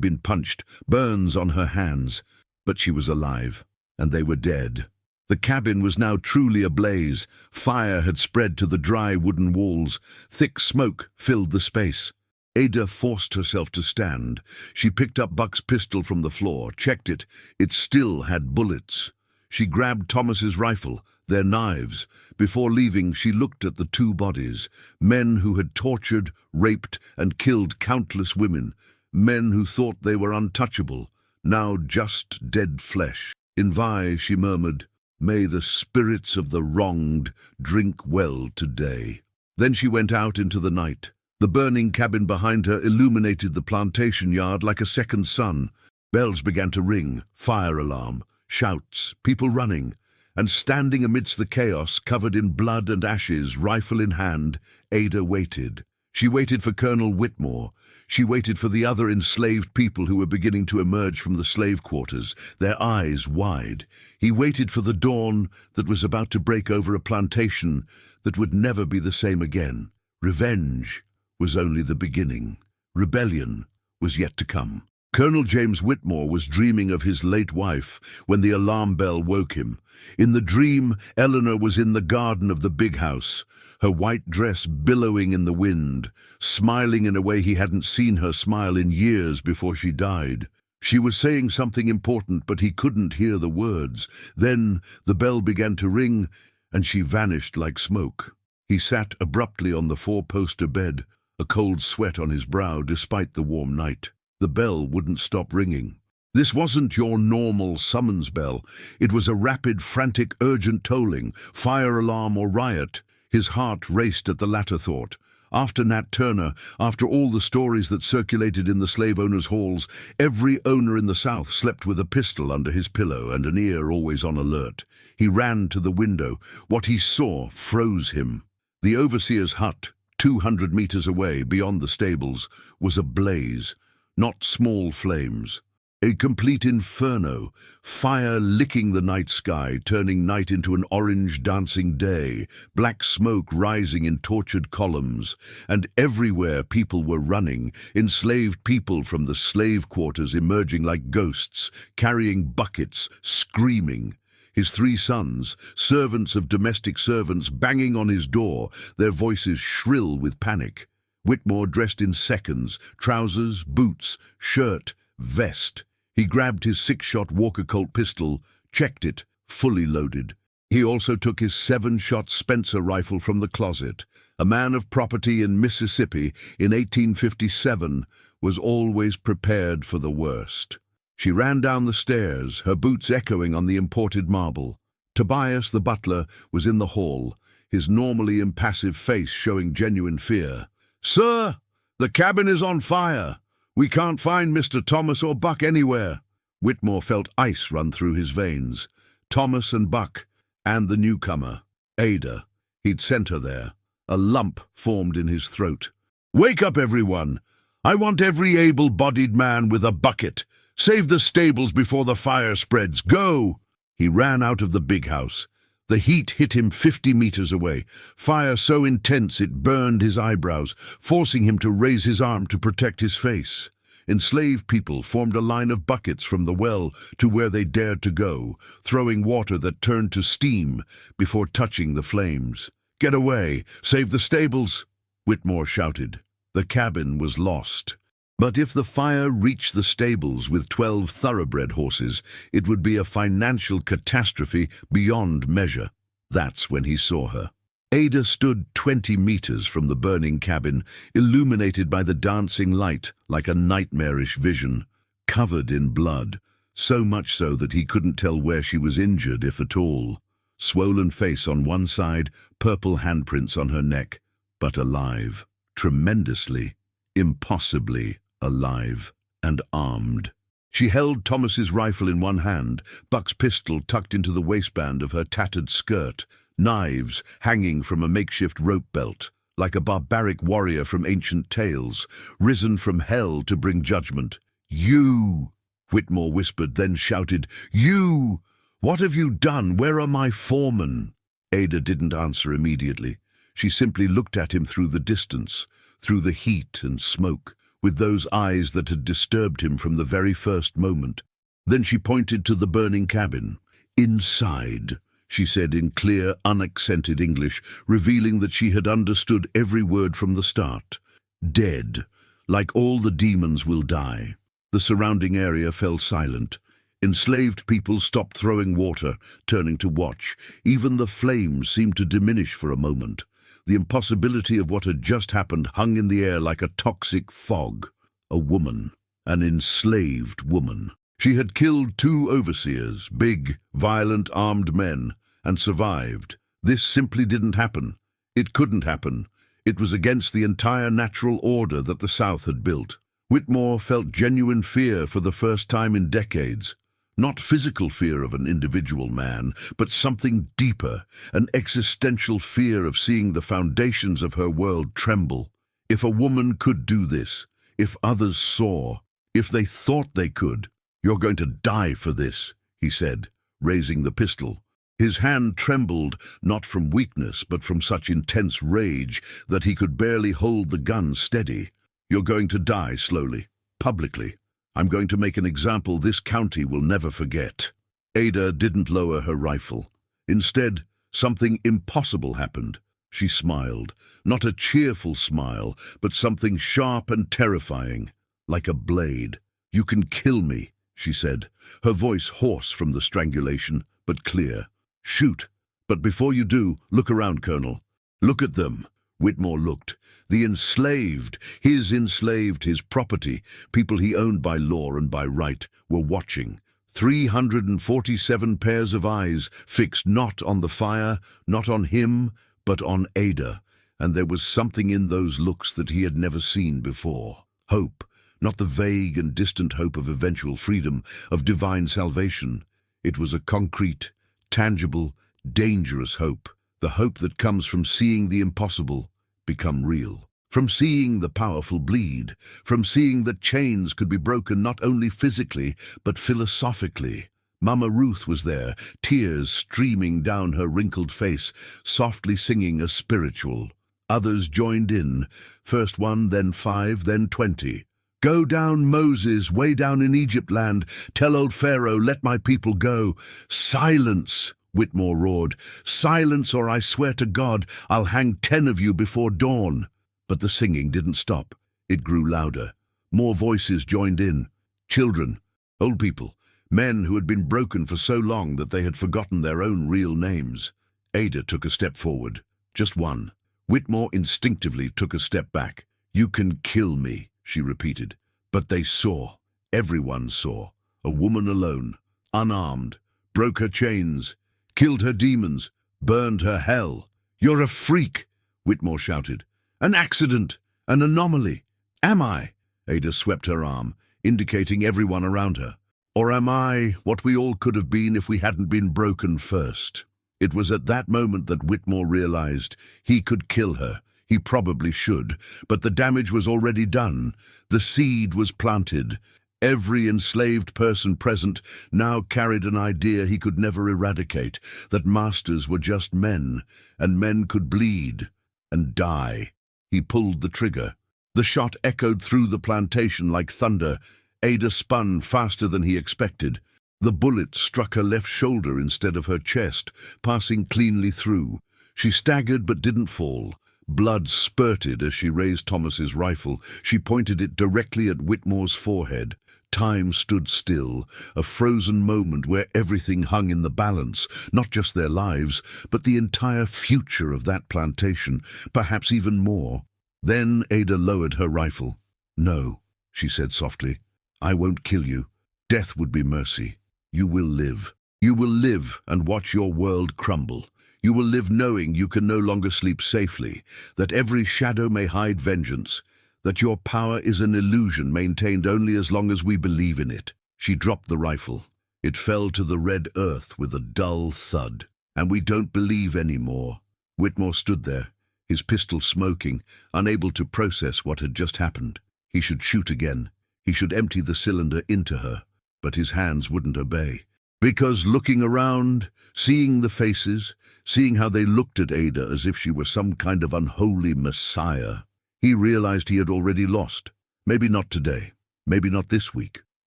been punched, burns on her hands. But she was alive, and they were dead. The cabin was now truly ablaze. Fire had spread to the dry wooden walls. Thick smoke filled the space. Ada forced herself to stand. She picked up Buck's pistol from the floor, checked it. It still had bullets. She grabbed Thomas's rifle, their knives. Before leaving, she looked at the 2 bodies, men who had tortured, raped, and killed countless women, men who thought they were untouchable, now just dead flesh. In Vi, she murmured, "May the spirits of the wronged drink well today." Then she went out into the night. The burning cabin behind her illuminated the plantation yard like a second sun. Bells began to ring, fire alarm, shouts, people running. And standing amidst the chaos, covered in blood and ashes, rifle in hand, Ada waited. She waited for Colonel Whitmore. She waited for the other enslaved people who were beginning to emerge from the slave quarters, their eyes wide. He waited for the dawn that was about to break over a plantation that would never be the same again. Revenge was only the beginning. Rebellion was yet to come. Colonel James Whitmore was dreaming of his late wife when the alarm bell woke him. In the dream, Eleanor was in the garden of the big house, her white dress billowing in the wind, smiling in a way he hadn't seen her smile in years before she died. She was saying something important, but he couldn't hear the words. Then the bell began to ring, and she vanished like smoke. He sat abruptly on the four-poster bed, a cold sweat on his brow despite the warm night. The bell wouldn't stop ringing. This wasn't your normal summons bell. It was a rapid, frantic, urgent tolling, fire alarm or riot. His heart raced at the latter thought. After Nat Turner, after all the stories that circulated in the slave owners' halls, every owner in the South slept with a pistol under his pillow and an ear always on alert. He ran to the window. What he saw froze him. The overseer's hut, 200 meters away beyond the stables, was ablaze. Not small flames. A complete inferno, fire licking the night sky, turning night into an orange dancing day, black smoke rising in tortured columns, and everywhere people were running, enslaved people from the slave quarters emerging like ghosts, carrying buckets, screaming. His 3 sons, servants of domestic servants, banging on his door, their voices shrill with panic. Whitmore dressed in seconds, trousers, boots, shirt, vest. He grabbed his 6-shot Walker Colt pistol, checked it, fully loaded. He also took his 7-shot Spencer rifle from the closet. A man of property in Mississippi in 1857 was always prepared for the worst. She ran down the stairs, her boots echoing on the imported marble. Tobias, the butler, was in the hall, his normally impassive face showing genuine fear. "Sir, the cabin is on fire. We can't find Mr. Thomas or Buck anywhere." Whitmore felt ice run through his veins. Thomas and Buck, and the newcomer, Ada. He'd sent her there. A lump formed in his throat. "Wake up, everyone. I want every able-bodied man with a bucket. Save the stables before the fire spreads. Go!" He ran out of the big house. The heat hit him 50 meters away, fire so intense it burned his eyebrows, forcing him to raise his arm to protect his face. Enslaved people formed a line of buckets from the well to where they dared to go, throwing water that turned to steam before touching the flames. "Get away! Save the stables!" Whitmore shouted. The cabin was lost. But if the fire reached the stables with 12 thoroughbred horses, it would be a financial catastrophe beyond measure. That's when he saw her. Ada stood 20 meters from the burning cabin, illuminated by the dancing light like a nightmarish vision, covered in blood, so much so that he couldn't tell where she was injured, if at all. Swollen face on one side, purple handprints on her neck, but alive, tremendously, impossibly alive, and armed. She held Thomas's rifle in one hand, Buck's pistol tucked into the waistband of her tattered skirt, knives hanging from a makeshift rope belt, like a barbaric warrior from ancient tales, risen from hell to bring judgment. "You!" Whitmore whispered, then shouted, "You! What have you done? Where are my foremen?" Ada didn't answer immediately. She simply looked at him through the distance, through the heat and smoke, with those eyes that had disturbed him from the very first moment. Then she pointed to the burning cabin. "Inside," she said in clear, unaccented English, revealing that she had understood every word from the start. "Dead, like all the demons will die." The surrounding area fell silent. Enslaved people stopped throwing water, turning to watch. Even the flames seemed to diminish for a moment. The impossibility of what had just happened hung in the air like a toxic fog. A woman, an enslaved woman. She had killed 2 overseers, big, violent, armed men, and survived. This simply didn't happen. It couldn't happen. It was against the entire natural order that the South had built. Whitmore felt genuine fear for the first time in decades. Not physical fear of an individual man, but something deeper, an existential fear of seeing the foundations of her world tremble. If a woman could do this, if others saw, if they thought they could, "You're going to die for this," he said, raising the pistol. His hand trembled, not from weakness, but from such intense rage that he could barely hold the gun steady. "You're going to die slowly, publicly. I'm going to make an example this county will never forget." Ada didn't lower her rifle. Instead, something impossible happened. She smiled, not a cheerful smile, but something sharp and terrifying, like a blade. "You can kill me," she said, her voice hoarse from the strangulation, but clear. "Shoot. But before you do, look around, Colonel. Look at them." Whitmore looked. The enslaved, his property, people he owned by law and by right, were watching. 347 pairs of eyes fixed not on the fire, not on him, but on Ada, and there was something in those looks that he had never seen before. Hope, not the vague and distant hope of eventual freedom, of divine salvation. It was a concrete, tangible, dangerous hope, the hope that comes from seeing the impossible become real, from seeing the powerful bleed, from seeing that chains could be broken not only physically, but philosophically. Mama Ruth was there, tears streaming down her wrinkled face, softly singing a spiritual. Others joined in, first 1, then 5, then 20. "Go down, Moses, way down in Egypt land. Tell old Pharaoh, let my people go." "Silence!" Whitmore roared. "Silence, or I swear to God, I'll hang 10 of you before dawn." But the singing didn't stop. It grew louder. More voices joined in. Children, old people, men who had been broken for so long that they had forgotten their own real names. Ada took a step forward. Just one. Whitmore instinctively took a step back. "You can kill me," she repeated. But they saw. Everyone saw. A woman alone, unarmed, broke her chains, killed her demons, burned her hell. "You're a freak," Whitmore shouted. "An accident, an anomaly." "Am I?" Ada swept her arm, indicating everyone around her. "Or am I what we all could have been if we hadn't been broken first?" It was at that moment that Whitmore realized he could kill her. He probably should, but the damage was already done. The seed was planted. Every enslaved person present now carried an idea he could never eradicate, that masters were just men, and men could bleed and die. He pulled the trigger. The shot echoed through the plantation like thunder. Ada spun faster than he expected. The bullet struck her left shoulder instead of her chest, passing cleanly through. She staggered but didn't fall. Blood spurted as she raised Thomas's rifle. She pointed it directly at Whitmore's forehead. Time stood still, a frozen moment where everything hung in the balance, not just their lives, but the entire future of that plantation, perhaps even more. Then Ada lowered her rifle. "No," she said softly. "I won't kill you. Death would be mercy. You will live. You will live and watch your world crumble. You will live knowing you can no longer sleep safely, that every shadow may hide vengeance, that your power is an illusion maintained only as long as we believe in it." She dropped the rifle. It fell to the red earth with a dull thud. "And we don't believe anymore." Whitmore stood there, his pistol smoking, unable to process what had just happened. He should shoot again. He should empty the cylinder into her, but his hands wouldn't obey. Because looking around, seeing the faces, seeing how they looked at Ada as if she were some kind of unholy messiah, he realized he had already lost. Maybe not today, maybe not this week,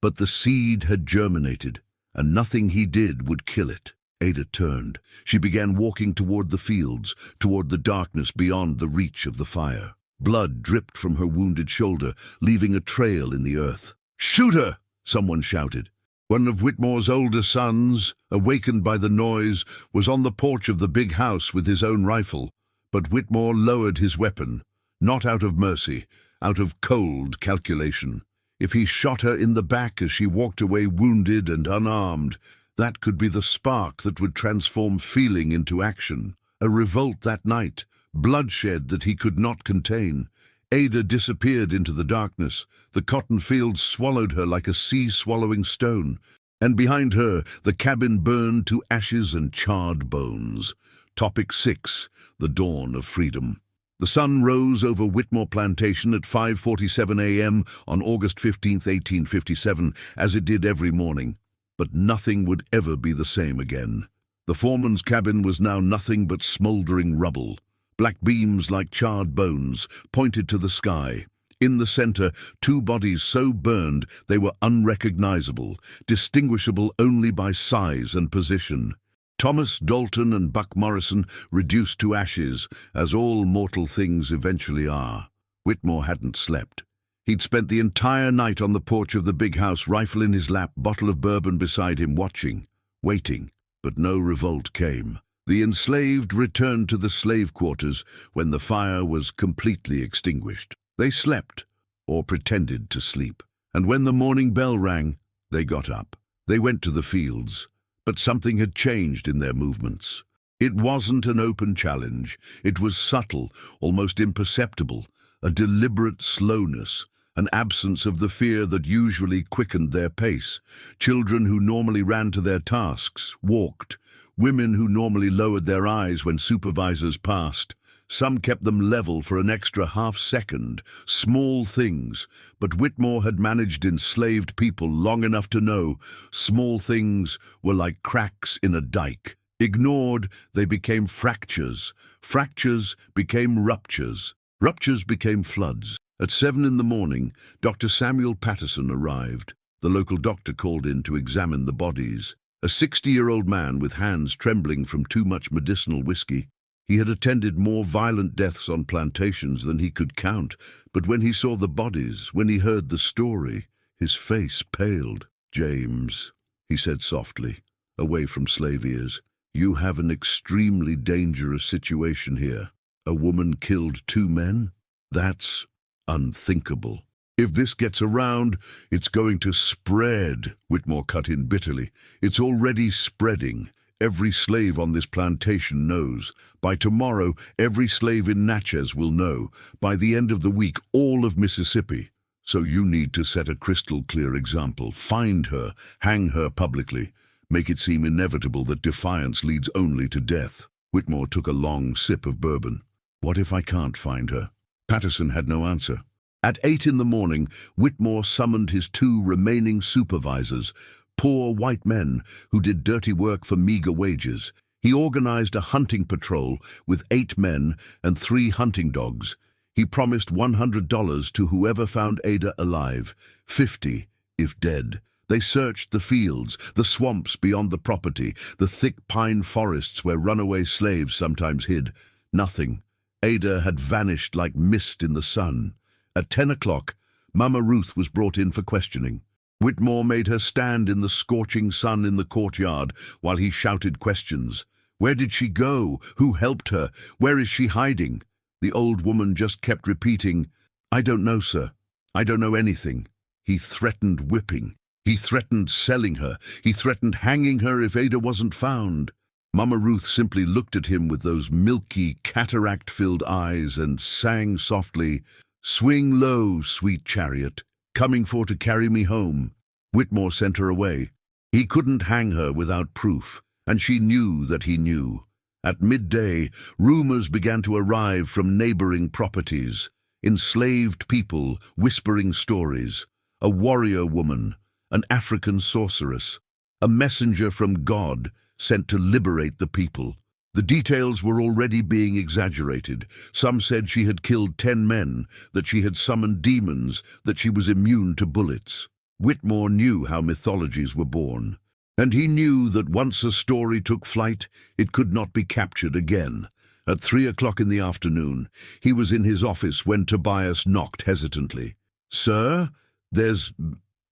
but the seed had germinated, and nothing he did would kill it. Ada turned. She began walking toward the fields, toward the darkness beyond the reach of the fire. Blood dripped from her wounded shoulder, leaving a trail in the earth. "Shoot her!" someone shouted. One of Whitmore's older sons, awakened by the noise, was on the porch of the big house with his own rifle, but Whitmore lowered his weapon. Not out of mercy, out of cold calculation. If he shot her in the back as she walked away wounded and unarmed, that could be the spark that would transform feeling into action. A revolt that night, bloodshed that he could not contain. Ada disappeared into the darkness. The cotton fields swallowed her like a sea-swallowing stone, and behind her the cabin burned to ashes and charred bones. Topic 6. The Dawn of Freedom. The sun rose over Whitmore Plantation at 5:47 a.m. on August 15, 1857, as it did every morning. But nothing would ever be the same again. The foreman's cabin was now nothing but smoldering rubble. Black beams like charred bones pointed to the sky. In the center, two bodies so burned they were unrecognizable, distinguishable only by size and position. Thomas Dalton and Buck Morrison reduced to ashes, as all mortal things eventually are. Whitmore hadn't slept. He'd spent the entire night on the porch of the big house, rifle in his lap, bottle of bourbon beside him, watching, waiting, but no revolt came. The enslaved returned to the slave quarters when the fire was completely extinguished. They slept, or pretended to sleep, and when the morning bell rang, they got up. They went to the fields, but something had changed in their movements. It wasn't an open challenge. It was subtle, almost imperceptible, a deliberate slowness, an absence of the fear that usually quickened their pace. Children who normally ran to their tasks walked. Women who normally lowered their eyes when supervisors passed. Some kept them level for an extra half-second. Small things, but Whitmore had managed enslaved people long enough to know small things were like cracks in a dike. Ignored, they became fractures. Fractures became ruptures. Ruptures became floods. At 7 in the morning, Dr. Samuel Patterson arrived. The local doctor called in to examine the bodies. A 60-year-old man with hands trembling from too much medicinal whiskey. He had attended more violent deaths on plantations than he could count, but when he saw the bodies, when he heard the story, his face paled. "James," he said softly, away from slave ears, "you have an extremely dangerous situation here. A woman killed 2 men? That's unthinkable. If this gets around, it's going to spread," Whitmore cut in bitterly. "It's already spreading. Every slave on this plantation knows. By tomorrow, every slave in Natchez will know. By the end of the week, all of Mississippi. So you need to set a crystal-clear example. Find her, hang her publicly. Make it seem inevitable that defiance leads only to death." Whitmore took a long sip of bourbon. "What if I can't find her?" Patterson had no answer. At 8 in the morning, Whitmore summoned his 2 remaining supervisors, poor white men who did dirty work for meager wages. He organized a hunting patrol with 8 men and 3 hunting dogs. He promised $100 to whoever found Ada alive, 50 if dead. They searched the fields, the swamps beyond the property, the thick pine forests where runaway slaves sometimes hid. Nothing. Ada had vanished like mist in the sun. At 10 o'clock, Mama Ruth was brought in for questioning. Whitmore made her stand in the scorching sun in the courtyard while he shouted questions. Where did she go? Who helped her? Where is she hiding? The old woman just kept repeating, "I don't know, sir. I don't know anything." He threatened whipping. He threatened selling her. He threatened hanging her if Ada wasn't found. Mama Ruth simply looked at him with those milky, cataract-filled eyes and sang softly, "Swing low, sweet chariot, coming for to carry me home." Whitmore sent her away. He couldn't hang her without proof, and she knew that he knew. At midday, rumors began to arrive from neighboring properties. Enslaved people whispering stories. A warrior woman, an African sorceress, a messenger from God sent to liberate the people. The details were already being exaggerated. Some said she had killed 10 men, that she had summoned demons, that she was immune to bullets. Whitmore knew how mythologies were born, and he knew that once a story took flight, it could not be captured again. At 3 o'clock in the afternoon, he was in his office when Tobias knocked hesitantly. "Sir, there's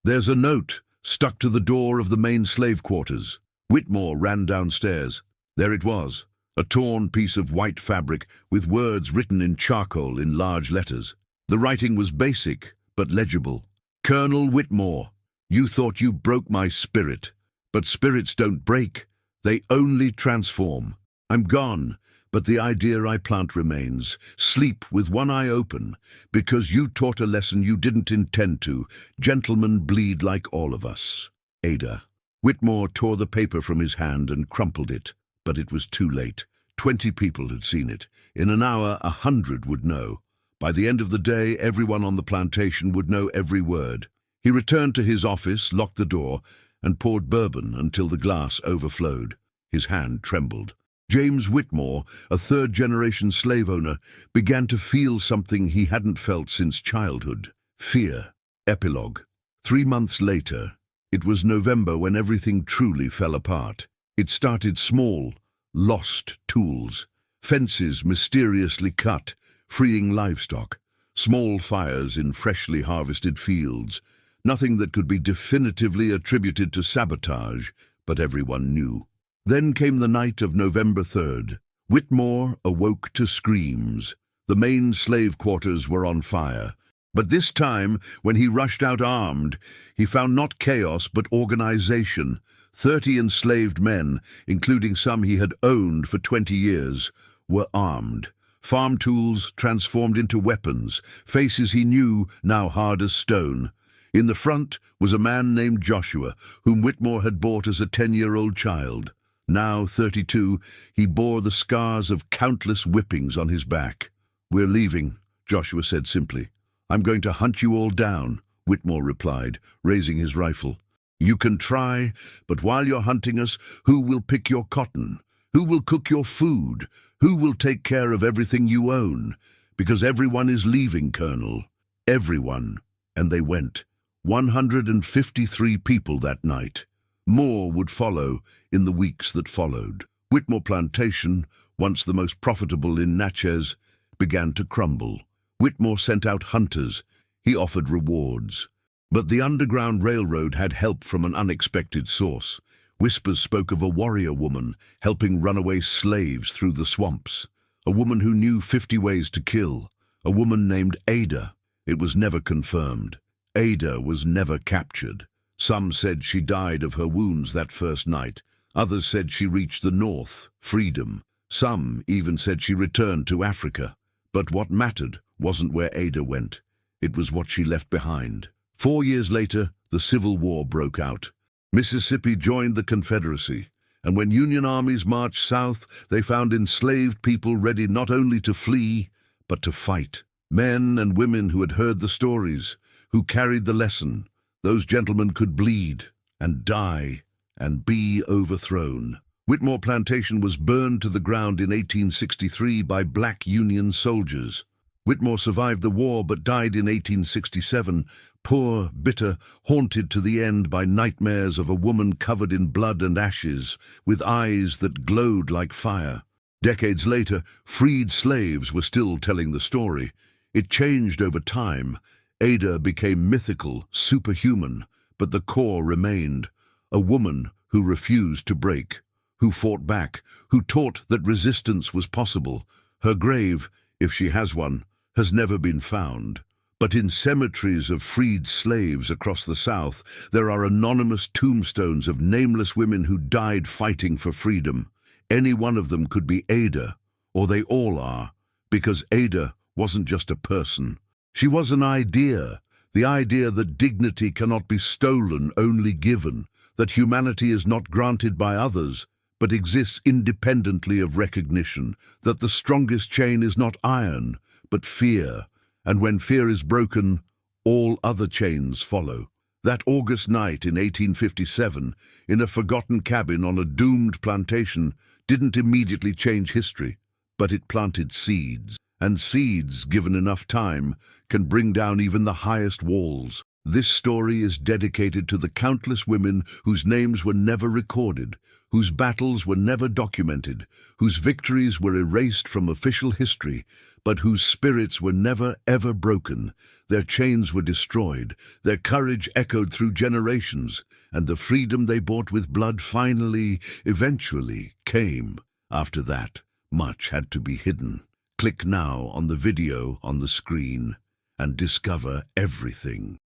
a note stuck to the door of the main slave quarters." Whitmore ran downstairs. There it was, a torn piece of white fabric with words written in charcoal in large letters. The writing was basic, but legible. "Colonel Whitmore, you thought you broke my spirit, but spirits don't break, they only transform. I'm gone, but the idea I plant remains. Sleep with one eye open, because you taught a lesson you didn't intend to. Gentlemen bleed like all of us. Ada." Whitmore tore the paper from his hand and crumpled it, but it was too late. 20 people had seen it. In an hour, 100 would know. By the end of the day, everyone on the plantation would know every word. He returned to his office, locked the door, and poured bourbon until the glass overflowed. His hand trembled. James Whitmore, a third-generation slave owner, began to feel something he hadn't felt since childhood: fear. Epilogue. 3 months later, it was November when everything truly fell apart. It started small: lost tools, fences mysteriously cut, freeing livestock, small fires in freshly harvested fields. Nothing that could be definitively attributed to sabotage, but everyone knew. Then came the night of November 3rd. Whitmore awoke to screams. The main slave quarters were on fire. But this time, when he rushed out armed, he found not chaos but organization. 30 enslaved men, including some he had owned for 20 years, were armed. Farm tools transformed into weapons, faces he knew, now hard as stone. In the front was a man named Joshua, whom Whitmore had bought as a 10-year-old child. Now 32, he bore the scars of countless whippings on his back. "We're leaving," Joshua said simply. "I'm going to hunt you all down," Whitmore replied, raising his rifle. "You can try, but while you're hunting us, who will pick your cotton? Who will cook your food? Who will take care of everything you own? Because everyone is leaving, Colonel. Everyone." And they went. 153 people that night. More would follow in the weeks that followed. Whitmore Plantation, once the most profitable in Natchez, began to crumble. Whitmore sent out hunters. He offered rewards. But the Underground Railroad had help from an unexpected source. Whispers spoke of a warrior woman helping runaway slaves through the swamps. A woman who knew 50 ways to kill. A woman named Ada. It was never confirmed. Ada was never captured. Some said she died of her wounds that first night. Others said she reached the north, freedom. Some even said she returned to Africa. But what mattered wasn't where Ada went. It was what she left behind. 4 years later, the Civil War broke out. Mississippi joined the Confederacy, and when Union armies marched south, they found enslaved people ready not only to flee, but to fight. Men and women who had heard the stories, who carried the lesson. Those gentlemen could bleed and die and be overthrown. Whitmore Plantation was burned to the ground in 1863 by black Union soldiers. Whitmore survived the war but died in 1867, poor, bitter, haunted to the end by nightmares of a woman covered in blood and ashes, with eyes that glowed like fire. Decades later, freed slaves were still telling the story. It changed over time. Ada became mythical, superhuman, but the core remained. A woman who refused to break, who fought back, who taught that resistance was possible. Her grave, if she has one, has never been found. But in cemeteries of freed slaves across the South, there are anonymous tombstones of nameless women who died fighting for freedom. Any one of them could be Ada, or they all are, because Ada wasn't just a person. She was an idea, the idea that dignity cannot be stolen, only given, that humanity is not granted by others, but exists independently of recognition, that the strongest chain is not iron, but fear, and when fear is broken, all other chains follow. That August night in 1857, in a forgotten cabin on a doomed plantation, didn't immediately change history, but it planted seeds. And seeds, given enough time, can bring down even the highest walls. This story is dedicated to the countless women whose names were never recorded, whose battles were never documented, whose victories were erased from official history, but whose spirits were never, ever broken. Their chains were destroyed, their courage echoed through generations, and the freedom they bought with blood finally, eventually, came. After that, much had to be hidden. Click now on the video on the screen and discover everything.